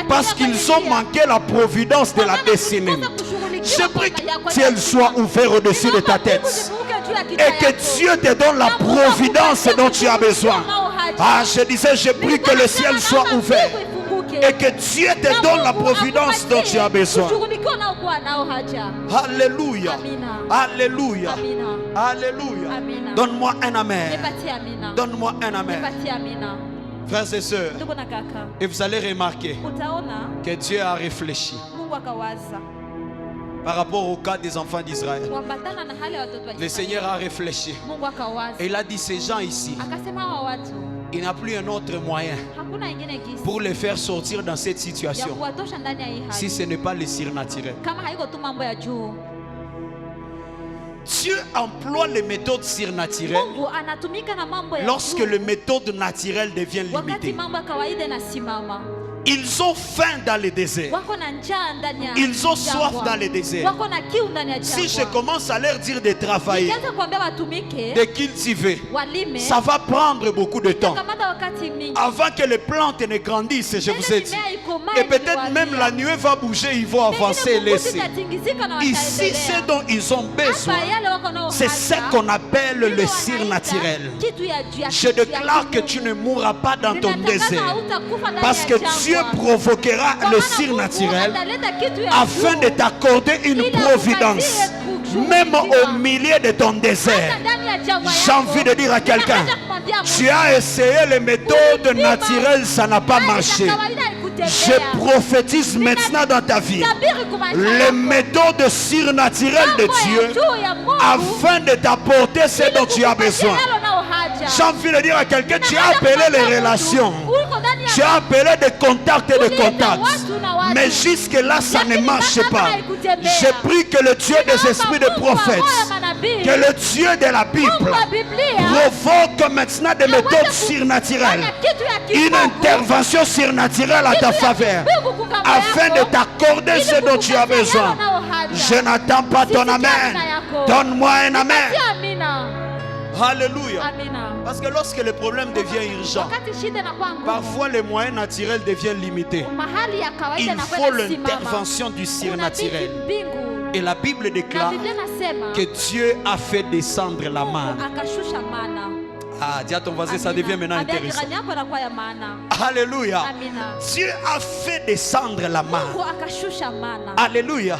Speaker 2: parce qu'ils ont manqué la providence de la destinée. Je prie que le ciel soit ouvert au-dessus de ta tête et que Dieu te donne la providence dont tu as besoin. Ah, je disais, je prie que le ciel soit ouvert et que Dieu te donne la providence dont tu as besoin. Alléluia. Alléluia. Alléluia. Donne-moi un amen. Donne-moi un amen. Frères et sœurs, et vous allez remarquer que Dieu a réfléchi par rapport au cas des enfants d'Israël. Le Seigneur a réfléchi et il a dit, ces gens ici, il n'y a plus un autre moyen pour les faire sortir dans cette situation si ce n'est pas le surnaturel. Dieu emploie les méthodes surnaturelles lorsque les méthodes naturelles deviennent limitées. Ils ont faim dans le désert. Ils ont soif dans le désert. Si je commence à leur dire de travailler, de cultiver, ça va prendre beaucoup de temps. Avant que les plantes ne grandissent, je vous ai dit. Et peut-être même la nuée va bouger, ils vont avancer et laisser. Ici, ce dont ils ont besoin, c'est ce qu'on appelle le surnaturel. Je déclare que tu ne mourras pas dans ton désert. Parce que Dieu provoquera le surnaturel afin de t'accorder une providence. Même au milieu de ton désert. J'ai envie de dire à quelqu'un, tu as essayé les méthodes naturelles, ça n'a pas marché. Je prophétise maintenant dans ta vie les méthodes surnaturelles de Dieu afin de t'apporter ce dont tu as besoin. J'ai envie de dire à quelqu'un, tu as appelé les relations, tu as appelé des contacts et des contacts, mais jusque là ça ne marche pas. J'ai pris que le Dieu des esprits de prophètes, que le Dieu de la Bible provoque maintenant des méthodes surnaturelles, une intervention surnaturelle à ta faveur afin de t'accorder ce dont tu as besoin. Je n'attends pas ton amen. Donne-moi un amen. Alléluia. Parce que lorsque le problème devient urgent, parfois les moyens naturels deviennent limités. Il faut l'intervention du surnaturel. Et la Bible déclare que Dieu a fait descendre la manne. Ah, dis à ton voisin, ça devient maintenant intéressant. Alléluia. Dieu a fait descendre la manne. Alléluia.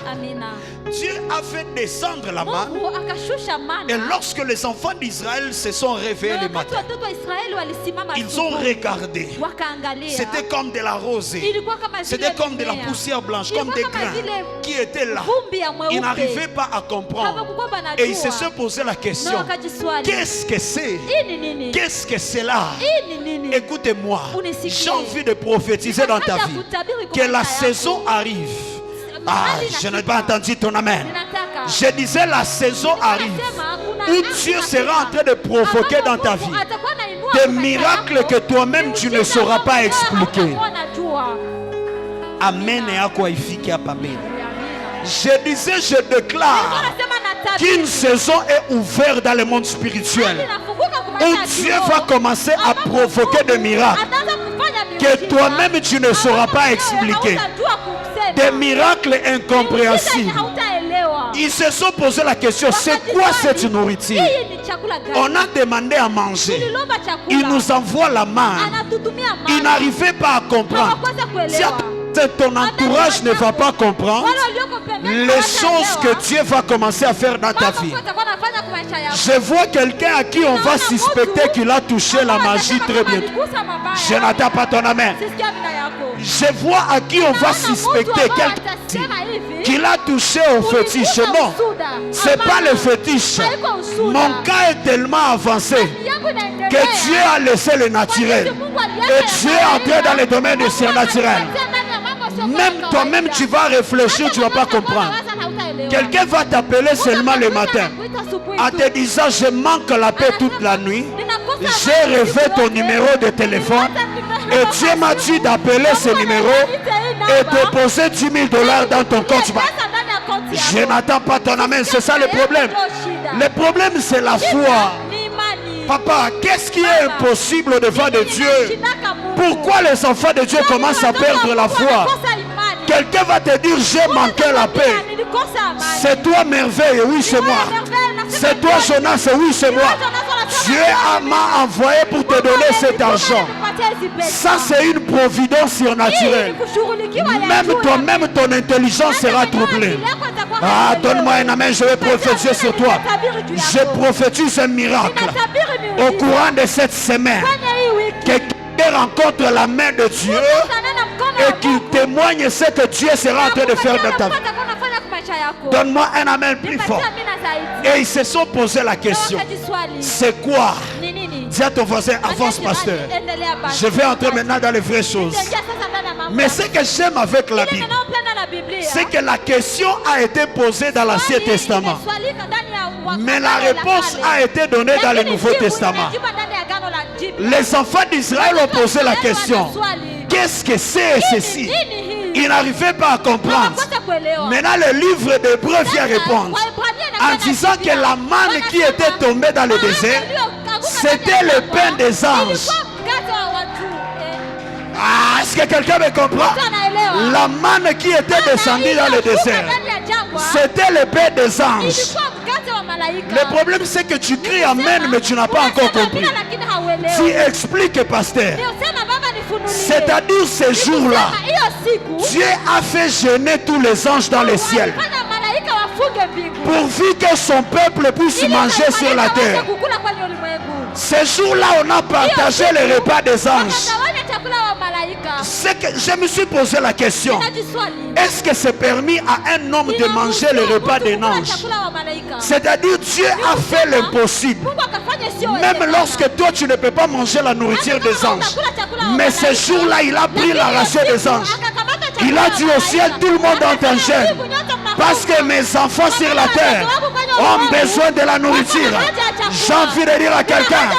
Speaker 2: Dieu a fait descendre la manne. Et lorsque les enfants d'Israël se sont réveillés le matin, ils ont regardé. C'était comme de la rosée. C'était comme de la poussière blanche, comme des grains qui étaient là. Ils n'arrivaient pas à comprendre. Et ils se sont posé la question, qu'est-ce que c'est? Qu'est-ce que c'est là? Écoutez-moi, j'ai envie de prophétiser dans ta vie que la saison arrive. Ah, je n'ai pas entendu ton amen. Je disais la saison arrive où Dieu sera en train de provoquer dans ta vie des miracles que toi-même tu ne sauras pas expliquer. Amen et à quoi il fit qu'il y a pas amen. Je disais, je déclare qu'une saison est ouverte dans le monde spirituel où Dieu va commencer à provoquer des miracles que toi-même tu ne sauras pas expliquer. Des miracles incompréhensibles. Ils se sont posé la question, c'est quoi cette nourriture? On a demandé à manger. Il nous envoie la manne. Ils n'arrivaient pas à comprendre. Si ton entourage ne va pas comprendre les choses que Dieu va commencer à faire dans ta vie. Je vois quelqu'un à qui on va suspecter qu'il a touché la magie très bien. Je n'attends pas ton amen. Je vois à qui on va suspecter quelqu'un qu'il a touché au fétiche. Non, c'est pas le fétiche. Mon cas est tellement avancé que Dieu a laissé le naturel. Et Dieu est entré dans le domaine du surnaturel. Même toi-même tu vas réfléchir, tu ne vas pas comprendre. Quelqu'un va t'appeler seulement le matin en te disant je manque la paix toute la nuit. J'ai rêvé ton numéro de téléphone et Dieu m'a dit d'appeler ce numéro et de poser 10 000 $ dans ton compte. Je n'attends pas ton amen, c'est ça le problème. Le problème c'est la foi. Papa, qu'est-ce qui est impossible devant de Dieu? Pourquoi les enfants de Dieu commencent à perdre la foi? Quelqu'un va te dire j'ai manqué la paix. C'est toi merveille, oui c'est moi. C'est toi Jonas, oui c'est moi. Dieu m'a envoyé pour te donner cet argent. Ça c'est une providence surnaturelle. Même toi-même ton intelligence sera troublée. Ah, donne-moi un amen, je vais prophétiser sur toi. Je prophétise un miracle. Au courant de cette semaine, quelqu'un et rencontre la main de Dieu et qu'il témoigne ce que Dieu sera en train de faire dans ta vie. Donne-moi un amen plus fort. Et ils se sont posé la question, c'est quoi? Dis à ton voisin, avance pasteur. Je vais entrer maintenant dans les vraies choses. Mais ce que j'aime avec la Bible, c'est que la question a été posée dans l'Ancien Testament, mais la réponse a été donnée dans le Nouveau Testament. Les enfants d'Israël ont posé la question, qu'est-ce que c'est ceci? Ils n'arrivaient pas à comprendre. Maintenant le livre d'Hébreux vient répondre en disant que la manne qui était tombée dans le désert, c'était le pain des anges. Ah, est-ce que quelqu'un me comprend? La manne qui était descendue dans le désert, c'était le pain des anges. Le problème c'est que tu cries amen mais tu n'as pas encore compris. Tu expliques pasteur. C'est-à-dire ce jour-là, Dieu a fait jeûner tous les anges dans le ciel pourvu que son peuple puisse manger sur la terre. Ce jour-là, on a partagé le repas des anges. C'est que je me suis posé la question, est-ce que c'est permis à un homme de manger le repas d'un ange? C'est-à-dire Dieu a fait l'impossible. Même lorsque toi tu ne peux pas manger la nourriture des anges. Mais ce jour-là, il a pris la ration des anges. Il a dit au ciel, tout le monde est en jeûne, parce que mes enfants sur la terre ont besoin de la nourriture. J'ai envie de dire à quelqu'un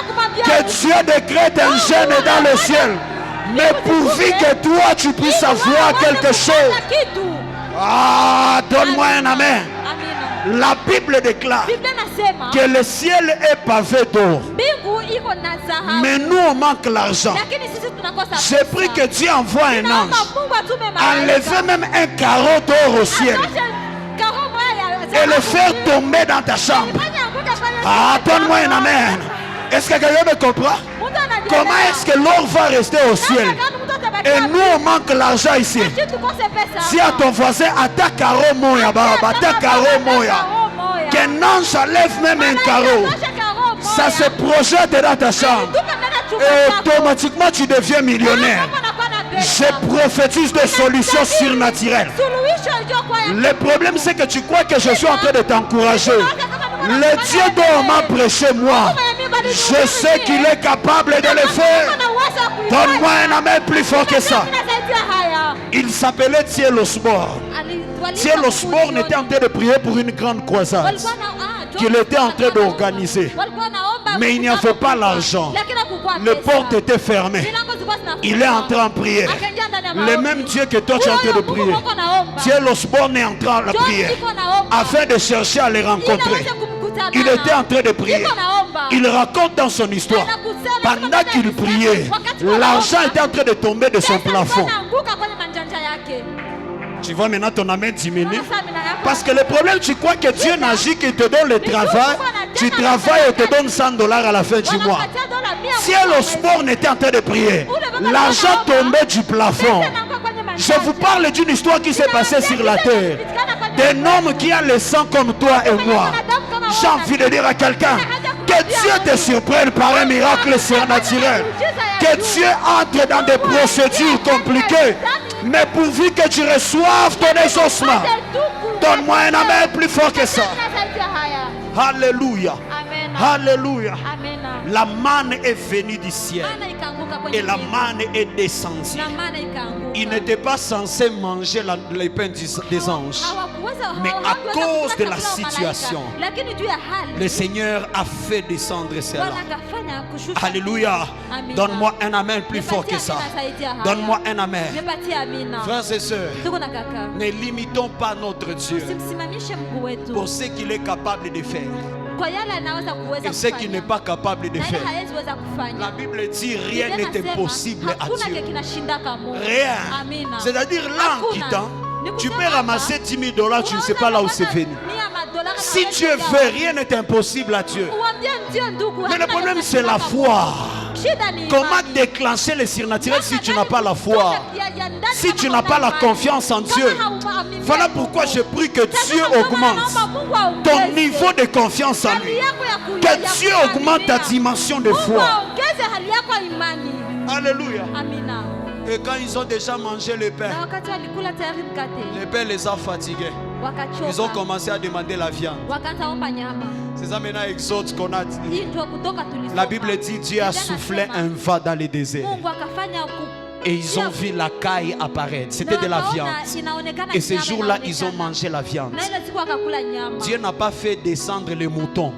Speaker 2: que Dieu décrète un jeûne dans le ciel, mais pourvu que toi tu puisses avoir quelque chose. Ah, donne-moi un amen. La Bible déclare que le ciel est pavé d'or, mais nous on manque l'argent. J'ai pris que Dieu envoie un ange enlever même un carreau d'or au ciel et le faire tomber dans ta chambre. Ah, donne-moi un amen. Est-ce que quelqu'un me comprend? Comment est-ce que l'or va rester au ciel et nous on manque l'argent ici? Dis à ton voisin, attaque carreau moya, attaque carreau moya. Qu'un ange enlève même un carreau, ça se projette dans ta chambre et automatiquement tu deviens millionnaire. Je prophétise des solutions surnaturelles. Le problème c'est que tu crois que je suis en train de t'encourager. Le Dieu dont on m'a prêché moi, je sais qu'il est capable de le faire. Donne-moi un amen plus fort que ça. Il s'appelait Thiel Osborne. Thiel Osborne était en train de prier pour une grande croisade qu'il était en train d'organiser. Mais il n'y avait pas l'argent. Les portes étaient fermées. Il est entré en prière. Le même Dieu que toi tu es en train de prier. Thiel Osborne est entré en prière afin de chercher à les rencontrer. Il était en train de prier. Il raconte dans son histoire, pendant qu'il priait, l'argent était en train de tomber de son plafond. Tu vois maintenant ton amen diminue. Parce que le problème, tu crois que Dieu n'agit qu'il te donne le travail. Tu travailles et te donne $100 à la fin du mois. Si Osborne était en train de prier, l'argent tombait du plafond. Je vous parle d'une histoire qui s'est passée sur la terre. D'un homme qui a le sang comme toi et moi. J'ai envie de dire à quelqu'un que Dieu te surprenne par un miracle surnaturel. Que Dieu entre dans des procédures compliquées, mais pourvu que tu reçoives ton exaucement. Donne-moi un amen plus fort que ça. Alléluia. Alléluia. La manne est venue du ciel et la manne est descendue. Il n'était pas censé manger les pains des anges, mais à cause de la situation, le Seigneur a fait descendre cela. Alléluia. Donne-moi un amen plus fort que ça. Donne-moi un amen. Frères et sœurs, ne limitons pas notre Dieu pour ce qu'il est capable de faire et ce qu'il n'est pas capable de faire. La Bible dit rien n'est impossible à Dieu. Rien. C'est-à-dire là en quittant, tu peux ramasser $10,000, tu ne sais pas là où c'est venu. Si Dieu veut, rien n'est impossible à Dieu. Mais le problème c'est la foi. Comment déclencher le surnaturel si tu n'as pas la foi? Si tu n'as pas la confiance en Dieu? Voilà pourquoi je prie que Dieu augmente ton niveau de confiance en lui. Que Dieu augmente ta dimension de foi. Alléluia. Et quand ils ont déjà mangé le pain les a fatigués. Ils ont commencé à demander la viande. C'est ça maintenant Exode qu'on a dit. La Bible dit Dieu a soufflé un vent dans les déserts. Et ils ont vu la caille apparaître. C'était de la viande. Et ces jours-là, ils ont mangé la viande. Dieu n'a pas fait descendre les moutons.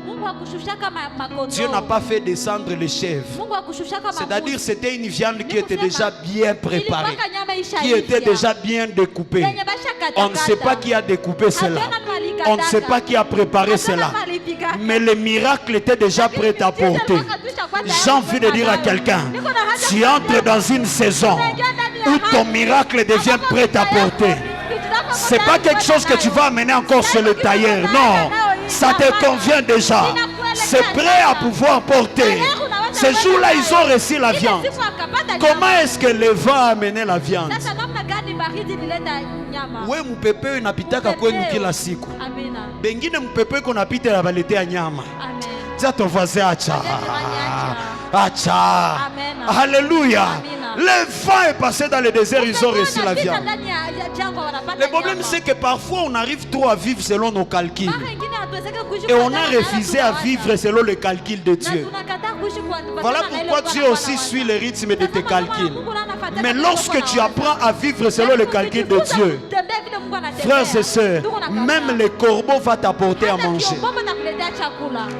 Speaker 2: Dieu n'a pas fait descendre les chèvres. C'est-à-dire c'était une viande qui était déjà bien préparée, qui était déjà bien découpée. On ne sait pas qui a découpé cela. On ne sait pas qui a préparé cela. Mais le miracle était déjà prêt à porter. J'ai envie de dire à quelqu'un, tu entres dans une saison où ton miracle devient prêt à porter. Ce n'est pas quelque chose que tu vas amener encore sur le tailleur. Non, ça te convient déjà. C'est prêt à pouvoir porter. Ces jours-là, ils ont reçu la viande. Comment est-ce que le vent a amené la viande? Oui, mon pépé napitaka kwenu kila siku. Bengine mpepé konapita ya balete ya nyama. Dis à ton voisin, acha. Acha. Alléluia. Le vent est passé dans le désert, ils ont reçu la viande. Le problème, c'est que parfois on arrive trop à vivre selon nos calculs. Et on a refusé à vivre selon les calculs de Dieu. Voilà pourquoi Dieu aussi suit le rythme de tes calculs. Mais lorsque tu apprends à vivre selon le calcul de Dieu, frères et sœurs, même le corbeau va t'apporter à manger.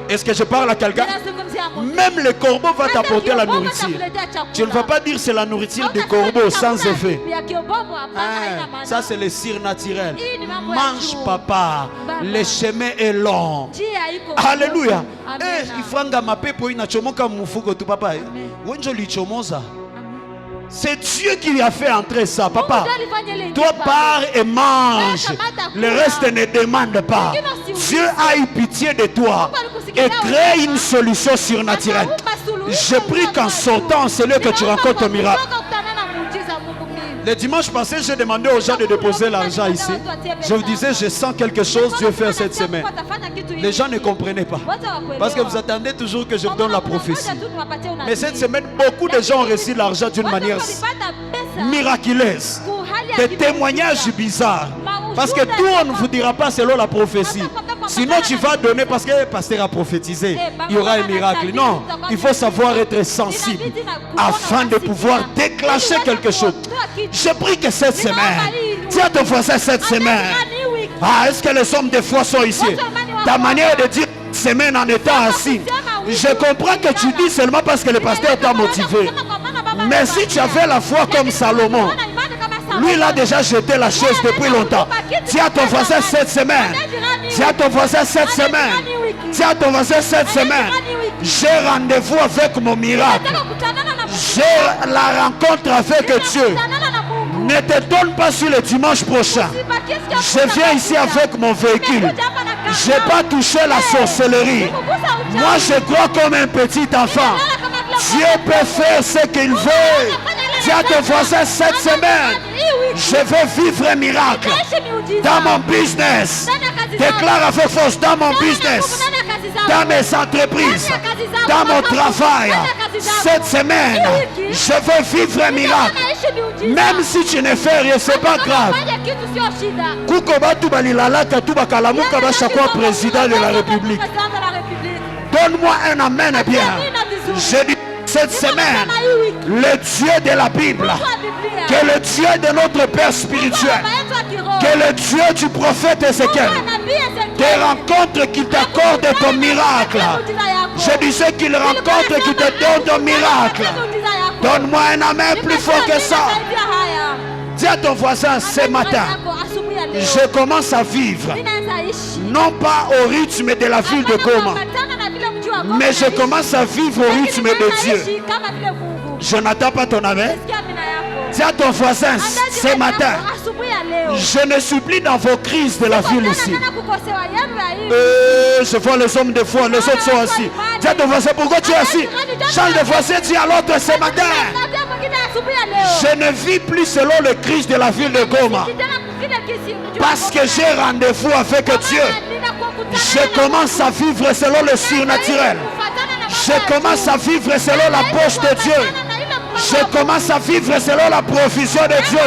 Speaker 2: Est-ce que je parle à quelqu'un? Même le corbeau va t'apporter la nourriture. Tu ne vas pas dire c'est la nourriture du corbeau sans effet. Ça c'est le surnaturel. Mange papa, le chemin est long. Alléluia. C'est Dieu qui lui a fait entrer ça, papa. Toi pars et mange. Le reste ne demande pas. Dieu a eu pitié de toi et crée une solution surnaturelle. Je prie qu'en sortant, c'est là que tu rencontres un miracle. Le dimanche passé, j'ai demandé aux gens de déposer l'argent ici. Je vous disais, je sens quelque chose Dieu fait cette semaine. Les gens ne comprenaient pas. Parce que vous attendez toujours que je vous donne la prophétie. Mais cette semaine, beaucoup de gens ont reçu l'argent d'une manière miraculeuse. Des témoignages bizarres. Parce que tout on ne vous dira pas selon la prophétie. Sinon tu vas donner parce que le pasteur a prophétisé. Il y aura un miracle. Non, il faut savoir être sensible afin de pouvoir déclencher quelque chose. Je prie que cette semaine, tiens ton voisin cette semaine. Ah, est-ce que les hommes de foi sont ici? Ta manière de dire semaine en étant assis. Je comprends que tu dis seulement parce que le pasteur t'a motivé. Mais si tu avais la foi comme Salomon, lui il a déjà jeté la chaise depuis longtemps. Tiens ton voisin cette semaine. Tiens ton voisin cette semaine. Tiens ton voisin cette semaine. J'ai rendez-vous avec mon miracle. J'ai la rencontre avec Dieu. Ne t'étonne pas sur le dimanche prochain. Je viens ici avec mon véhicule. Je n'ai pas touché la sorcellerie. Moi je crois comme un petit enfant. Dieu peut faire ce qu'il veut. Dis à ton voisin cette semaine, je vais vivre un miracle dans mon business. Déclare avec force dans mon business, dans mes entreprises, dans mon travail. Cette semaine, je vais vivre un miracle. Même si tu ne fais rien, c'est pas grave. Président de la République. Donne-moi un amen bien. Je dis cette semaine, le Dieu de la Bible, que le Dieu de notre Père spirituel, que le Dieu du prophète Ézéchiel te rencontre, qui t'accorde ton miracle. Je disais qu'il rencontre, qui te donne ton miracle. Donne-moi un amen plus fort que ça. Dis à ton voisin ce matin, je commence à vivre, non pas au rythme de la ville de Goma, mais je commence à vivre au rythme de Dieu. Je n'attends pas ton amen. Dis à ton voisin ce matin, je ne suis plus dans vos crises de la ville ici. Je vois les hommes de foi, les autres sont assis. Dis à ton voisin, pourquoi tu es assis? Change de voisin, dis à l'autre ce matin, je ne vis plus selon les crises de la ville de Goma. Parce que j'ai rendez-vous avec Dieu. Je commence à vivre selon le surnaturel. Je commence à vivre selon la poche de Dieu. Je commence à vivre selon la provision de Dieu.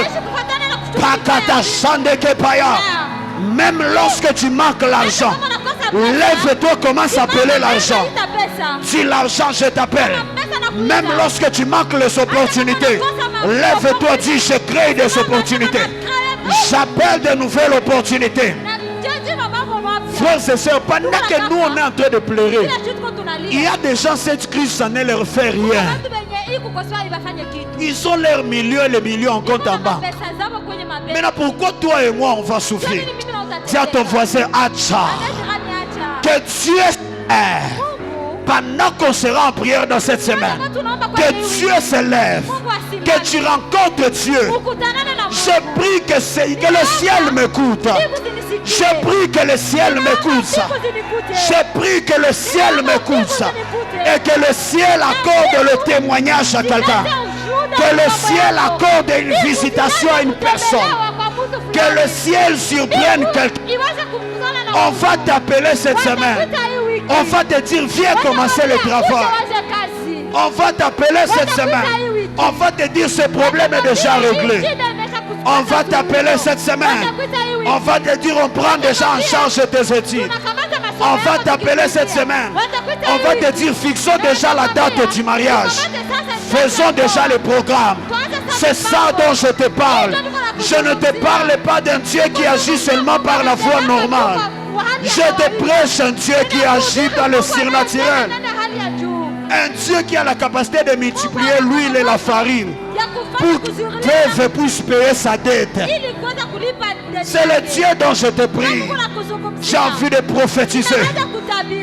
Speaker 2: Même lorsque tu manques l'argent, lève-toi, commence à appeler l'argent. Dis l'argent, je t'appelle. Même lorsque tu manques les opportunités, lève-toi, dis je crée des opportunités. J'appelle de nouvelles opportunités. Frères et sœurs, pendant que nous on est en train de pleurer, il y a des gens, cette crise, ça ne leur fait rien. Ils ont leurs millions et les millions en compte en bas. Maintenant, pourquoi toi et moi on va souffrir? Dis à ton voisin, Acha, que Dieu pendant qu'on sera en prière dans cette semaine, que Dieu se lève, que tu rencontres Dieu. Je prie que le ciel m'écoute. Je prie que le ciel m'écoute. Je prie que le ciel m'écoute. Et que le ciel accorde le témoignage à quelqu'un. Que le ciel accorde une visitation à une personne. Que le ciel surprenne quelqu'un. On va t'appeler cette semaine. On va te dire, viens commencer le travail. On va t'appeler cette semaine. On va te dire, ce problème est déjà réglé. On va t'appeler cette semaine. On va te dire, on prend déjà en charge tes études. On va t'appeler cette semaine. On va te dire, fixons déjà la date du mariage. Faisons déjà les programmes. C'est ça dont je te parle. Je ne te parle pas d'un Dieu qui agit seulement par la voie normale. Je te prêche un Dieu qui agit dans le surnaturel. Un Dieu qui a la capacité de multiplier l'huile et la farine pour que Dieu puisse payer sa dette. C'est le Dieu dont je te prie. J'ai envie de prophétiser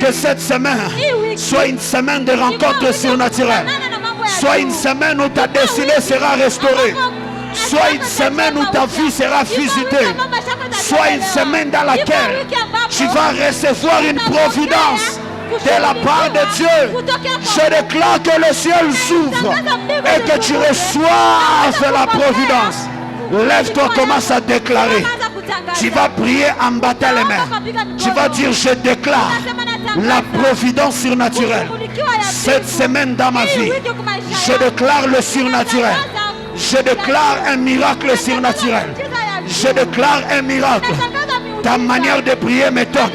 Speaker 2: que cette semaine soit une semaine de rencontres surnaturelles. Soit une semaine où ta destinée sera restaurée. Soit une semaine où ta vie sera visitée. Soit une semaine dans laquelle tu vas recevoir une providence de la part de Dieu. Je déclare que le ciel s'ouvre et que tu reçoives la providence. Lève-toi, commence à déclarer. Tu vas prier en battant les mains. Tu vas dire, je déclare la providence surnaturelle cette semaine dans ma vie. Je déclare le surnaturel. Je déclare un miracle surnaturel. Je déclare un miracle. Ta manière de prier m'étonne.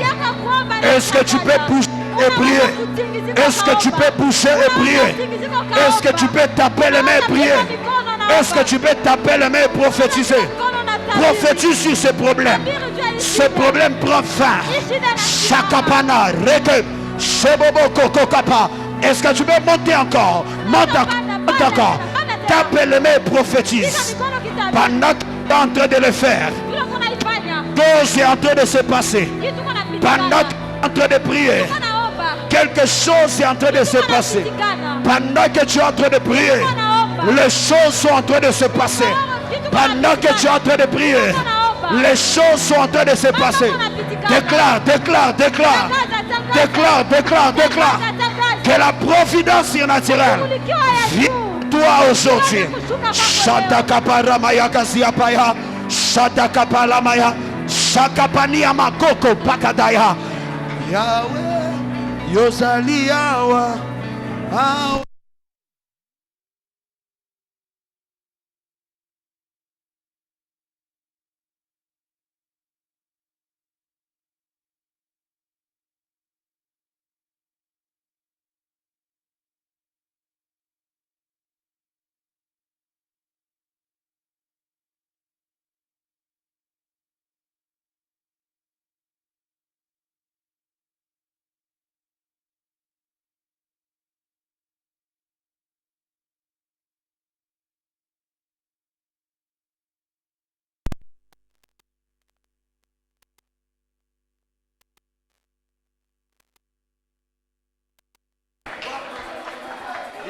Speaker 2: Est-ce que tu peux bouger et prier? Est-ce que tu peux bouger et prier? Est-ce que tu peux taper les mains et prier? Est-ce que tu peux taper les mains et prophétiser? Prophétise sur ce problème. Ce problème prend fin. Shakapana, Reke, Shebobo Kokokapa. Est-ce que tu peux monter encore? Monte encore. Tape les mains et prophétise. Pendant que tu es en train de le faire, chose est en train de se passer. Pendant que tu es en train de prier, quelque chose est en train de se passer. Pendant que tu es en train de prier, les choses sont en train de se passer. Pendant que tu es en train de prier, les choses sont en train de se passer. Déclare, déclare, déclare. Déclare, déclare, déclare. Que la providence surnaturelle vienne toi aujourd'hui. Shatakapara maya kaziapaya. Shatakapala maya. Shakapania makoko pakadaya. Yahweh, Yosali Yahweh.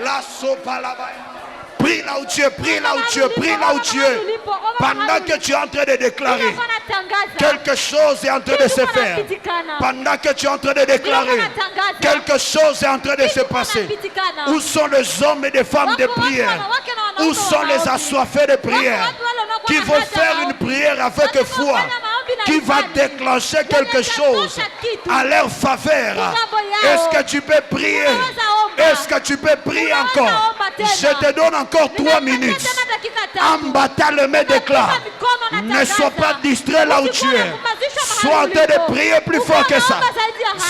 Speaker 2: La sopa là-bas. Prie là où tu es, prie là où tu es, prie là où tu es. Pendant que tu es en train de déclarer, quelque chose est en train de se faire. Pendant que tu es en train de déclarer, quelque chose est en train de se passer. Où sont les hommes et les femmes de prière? Où sont les assoiffés de prière qui vont faire une prière avec foi, qui va déclencher quelque chose à leur faveur? Est-ce que tu peux prier? Est-ce que tu peux prier encore? Je te donne encore 3 minutes. Ambata le main déclare. Ne sois pas distrait là où tu es. Sois en train de prier plus fort que ça.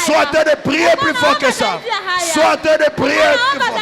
Speaker 2: Sois en train de prier plus fort que ça. Sois en train de prier plus fort.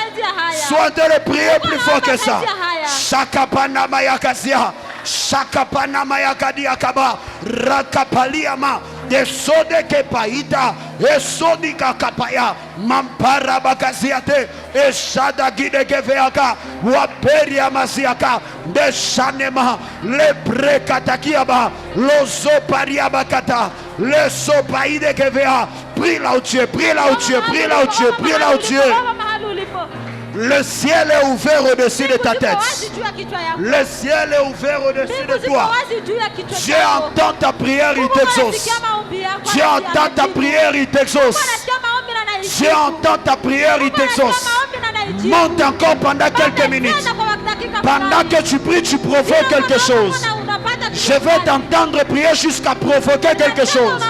Speaker 2: Sois en train de prier plus fort que ça. Shakapana mayakazia. Shakapana mayakadiakaba. Rakapaliama. Desode kepaita. Esodika kapaya. Mampara bakaziate. Eshada gide geveaka. Waperia masiaka. Deshanema. Lebre katakiaba. Lozo pariabakata. Le sopaide gevea. Prie là où tu es. Prie là où tu es. Prie là où tu es. Prie là où tu es. Le ciel est ouvert au-dessus de ta tête. Le ciel est ouvert au-dessus de toi. Dieu entend ta prière, il t'exauce. Dieu entend ta prière, il t'exauce. Dieu entend ta prière, il t'exauce. Monte encore pendant quelques minutes. Pendant que tu pries, tu provoques quelque chose. Je vais t'entendre prier jusqu'à provoquer quelque chose.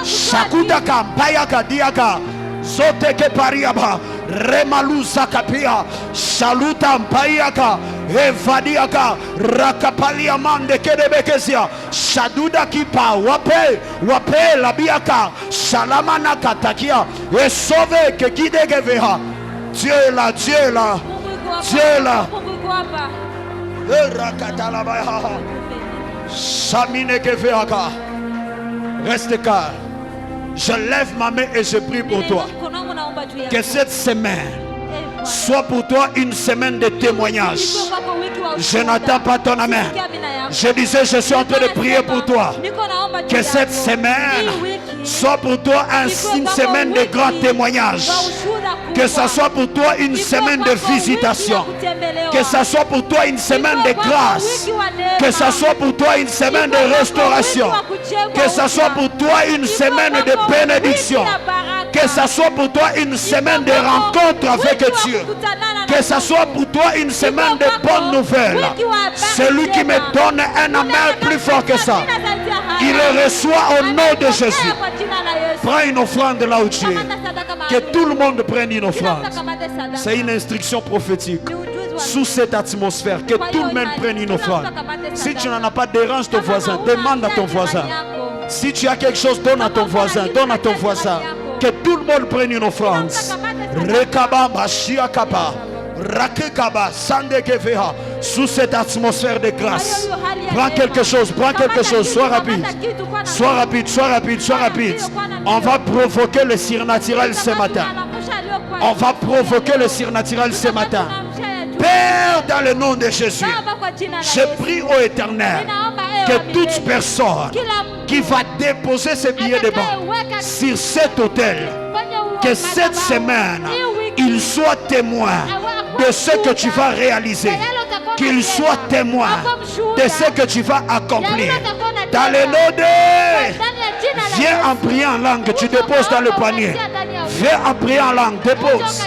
Speaker 2: Shakutaka, Payaka, Diaka, Zoteke Pariaba. Remalusa kapia, shaluta mpayaka, evadiaka, rakapalia mande kedebekezia, shaduda kipa, wape labiaka, shalamana katakia, et sauve que kidegeveha. Dieu est là, Dieu est là, Dieu est là. Shamine keveaka. Reste calme. Je lève ma main et je prie pour toi. Que cette semaine soit pour toi une semaine de témoignage. Je n'attends pas ton amen. Je disais, je suis en train de prier pour toi. Que cette semaine soit pour toi une semaine de grands témoignages. Que ça soit pour toi une semaine de visitation. Que ça soit pour toi une semaine de grâce. Que ça soit pour toi une semaine de restauration. Que ça soit pour toi une semaine de bénédiction. Que ça soit pour toi une semaine de rencontre avec Dieu. Que ça soit pour toi une semaine de bonnes nouvelles. Celui qui me donne un amen plus fort que ça, il le reçoit au nom de Jésus. Prends une offrande là où tu es. Que tout le monde prenne une offrande. C'est une instruction prophétique. Sous cette atmosphère, que tout le monde prenne une offrande. Si tu n'en as pas, dérange ton voisin. Demande à ton voisin. Si tu as quelque chose, donne à ton voisin. Donne à ton voisin. Que tout le monde prenne une offrande. Rekaba shiakaba. Rakekaba sandekeveha. Sous cette atmosphère de grâce. Prends quelque chose, prends quelque chose. Sois rapide. Sois rapide, sois rapide, sois rapide. On va provoquer le surnaturel ce matin. On va provoquer le surnaturel ce matin. Père, dans le nom de Jésus, je prie au Éternel que toute personne qui va déposer ses billets de banque sur cet hôtel, que cette semaine, il soit témoin de ce que tu vas réaliser, qu'il soit témoin de ce que tu vas accomplir. Dans le nom de... Viens en priant en langue, tu déposes dans le panier. Viens en priant en langue, dépose.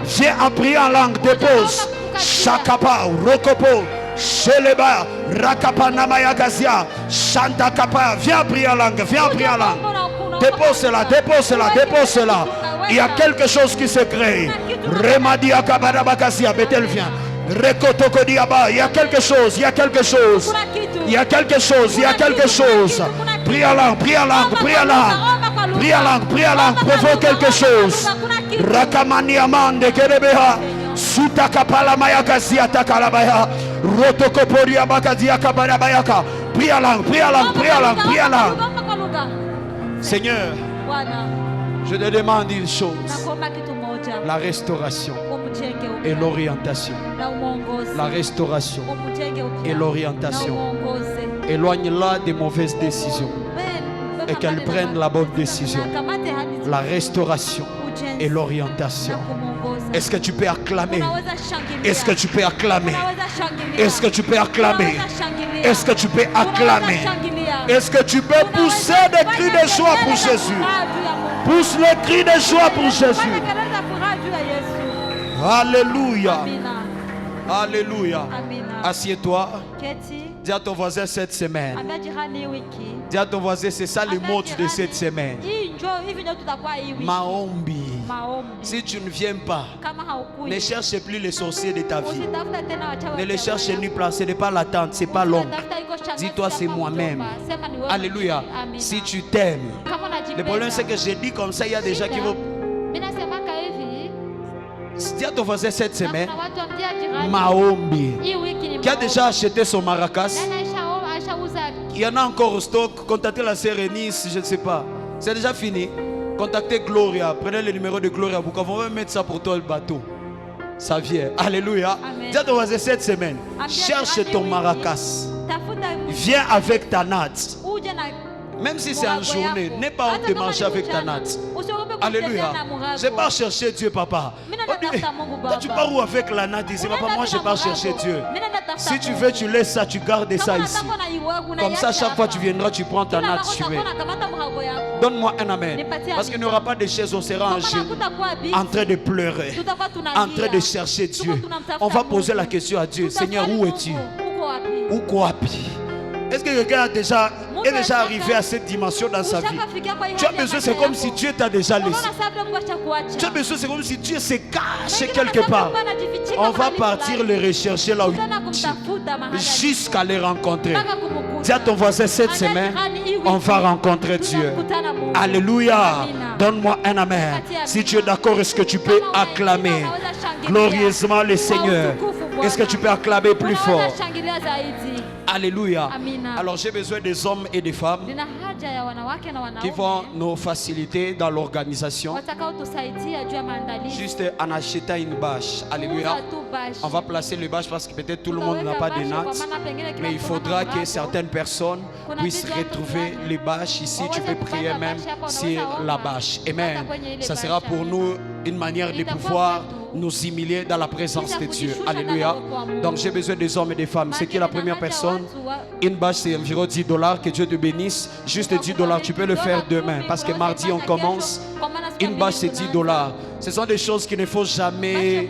Speaker 2: Viens en priant en langue, dépose. Shakapa, Rokopo, Sheleba, Rakapa Namayagazia, Shantakapa. Viens prier en langue, viens prier en langue. Dépose cela, dépose cela, dépose cela. Il y a quelque chose qui se crée. Remadia Kabarabakazia, Bethel vient. Rekotoko Diaba, il y a quelque chose, il y a quelque chose. Il y a quelque chose, il y a quelque chose. Prie en langue, prie en langue, prie en langue. Prie en langue, prie en langue, provoque quelque chose. Rakamani Amande Kerebeha. Sutakapala Mayakazia Takalabaya. Rotokoporia Bakazia Kabarabayaka. Prie en langue, prie en langue, prie en langue, prie en langue. Seigneur, je te demande une chose. La restauration et l'orientation. La restauration et l'orientation. Éloigne-la des mauvaises décisions et qu'elle prenne la bonne décision. La restauration et l'orientation. Est-ce que tu peux acclamer? Est-ce que tu peux acclamer? Est-ce que tu peux acclamer? Est-ce que tu peux acclamer? Est-ce que tu peux pousser des cris de joie pour Jésus? Pousse les cris de joie pour Jésus. Alléluia. Alléluia. Assieds-toi. Dis à ton voisin cette semaine. Dis à ton voisin, c'est ça le mot de cette semaine. Maombi. Si tu ne viens pas, ne cherche plus les sorciers de ta vie. Ne les cherche nulle part. Ce n'est pas l'attente, ce n'est pas l'ombre. Dis-toi, c'est moi-même. Alléluia. Si tu t'aimes. Le problème, c'est que j'ai dit comme ça, il y a des gens qui vont. Dis à ton voisin cette semaine, Maombi, qui a déjà acheté son maracas. Il y en a encore au stock. Contactez la sœur Eunice, je ne sais pas. C'est déjà fini. Contactez Gloria. Prenez le numéro de Gloria. On va mettre ça pour toi le bateau. Ça vient. Alléluia. Dis à ton voisin cette semaine, cherche ton maracas. Viens avec ta natte. Même si c'est en journée, n'aie pas honte de marcher avec ta natte. Alléluia. Je n'ai pas cherché Dieu, papa. Toi, tu pars où avec la natte ici? Papa, moi, je n'ai pas cherché Dieu. Si tu veux, tu laisses ça, tu gardes ça ici. Comme ça, chaque fois que tu viendras, tu prends ta natte, tu mets. Donne-moi un amen. Parce qu'il n'y aura pas de chaise, on sera en train de pleurer, en train de chercher Dieu. On va poser la question à Dieu. Seigneur, où es-tu? Où quoi? Est-ce que quelqu'un est déjà arrivé à cette dimension dans sa vie? Tu as besoin, c'est comme si Dieu t'a déjà laissé. Tu as besoin, c'est comme si Dieu s'est caché quelque part. On va partir le rechercher là où il est, jusqu'à les rencontrer. Dis à ton voisin cette semaine, on va rencontrer Dieu. Alléluia. Donne-moi un amen. Si tu es d'accord, est-ce que tu peux acclamer glorieusement le Seigneur? Est-ce que tu peux acclamer plus fort? Alléluia. Alors j'ai besoin des hommes et des femmes qui vont nous faciliter dans l'organisation. Juste en achetant une bâche. Alléluia. On va placer le bâche parce que peut-être tout le monde n'a pas de nattes. Mais il faudra que certaines personnes puissent retrouver les bâches ici. Tu peux prier même sur la bâche. Amen. Ça sera pour nous une manière de pouvoir nous humilier dans la présence de Dieu. Alléluia. Donc j'ai besoin des hommes et des femmes. C'est qui la première personne? Une bâche, c'est environ $10. Que Dieu te bénisse. Juste $10. Tu peux le faire demain. Parce que mardi, on commence. Une bâche, c'est $10. Ce sont des choses qu'il ne faut jamais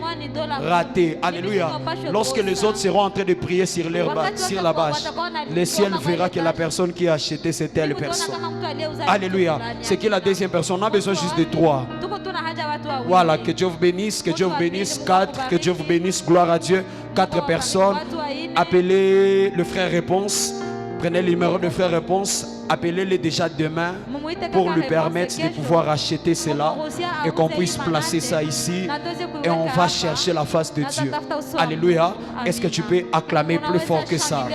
Speaker 2: rater. Alléluia. Lorsque les autres seront en train de prier sur la bâche, le ciel verra que la personne qui a acheté, c'est telle personne. Alléluia. C'est qui la deuxième personne? On a besoin juste de 3. Voilà, que Dieu vous bénisse, que Dieu vous bénisse. 4, que Dieu vous bénisse, gloire à Dieu. 4 personnes. Appelez le frère Réponse. Prenez le numéro de frère Réponse. Appelez-les déjà demain pour lui permettre de pouvoir acheter cela et qu'on puisse placer ça ici et on va chercher la face de Dieu. Alléluia. Est-ce que tu peux acclamer plus fort que ça?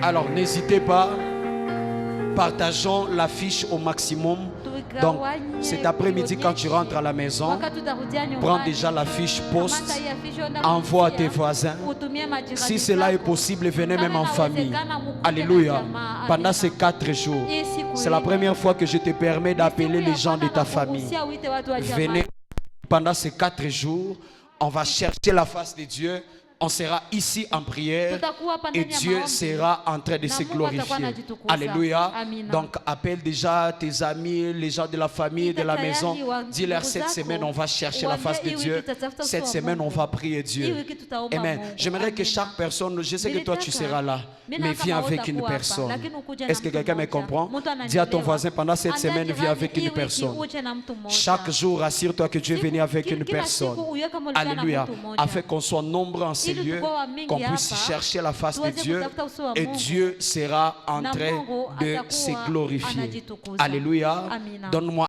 Speaker 2: Alors n'hésitez pas. Partageons l'affiche au maximum. Donc cet après-midi quand tu rentres à la maison, prends déjà la fiche poste, envoie à tes voisins. Si cela est possible, venez même en famille. Alléluia. Pendant ces 4 jours, c'est la première fois que je te permets d'appeler les gens de ta famille. Venez pendant ces 4 jours, on va chercher la face de Dieu. On sera ici en prière et Dieu sera en train de se glorifier. Alléluia. Donc appelle déjà tes amis, les gens de la famille, de la maison. Dis-leur cette semaine on va chercher la face de Dieu. Cette semaine on va prier Dieu. Amen. J'aimerais que chaque personne, je sais que toi tu seras là, mais viens avec une personne. Est-ce que quelqu'un me comprend? Dis à ton voisin pendant cette semaine viens avec une personne. Chaque jour rassure-toi que Dieu est venu avec une personne. Alléluia. Afin qu'on soit nombreux en lieu, qu'on puisse chercher la face de Dieu et Dieu sera en train de se glorifier. Alléluia. Donne-moi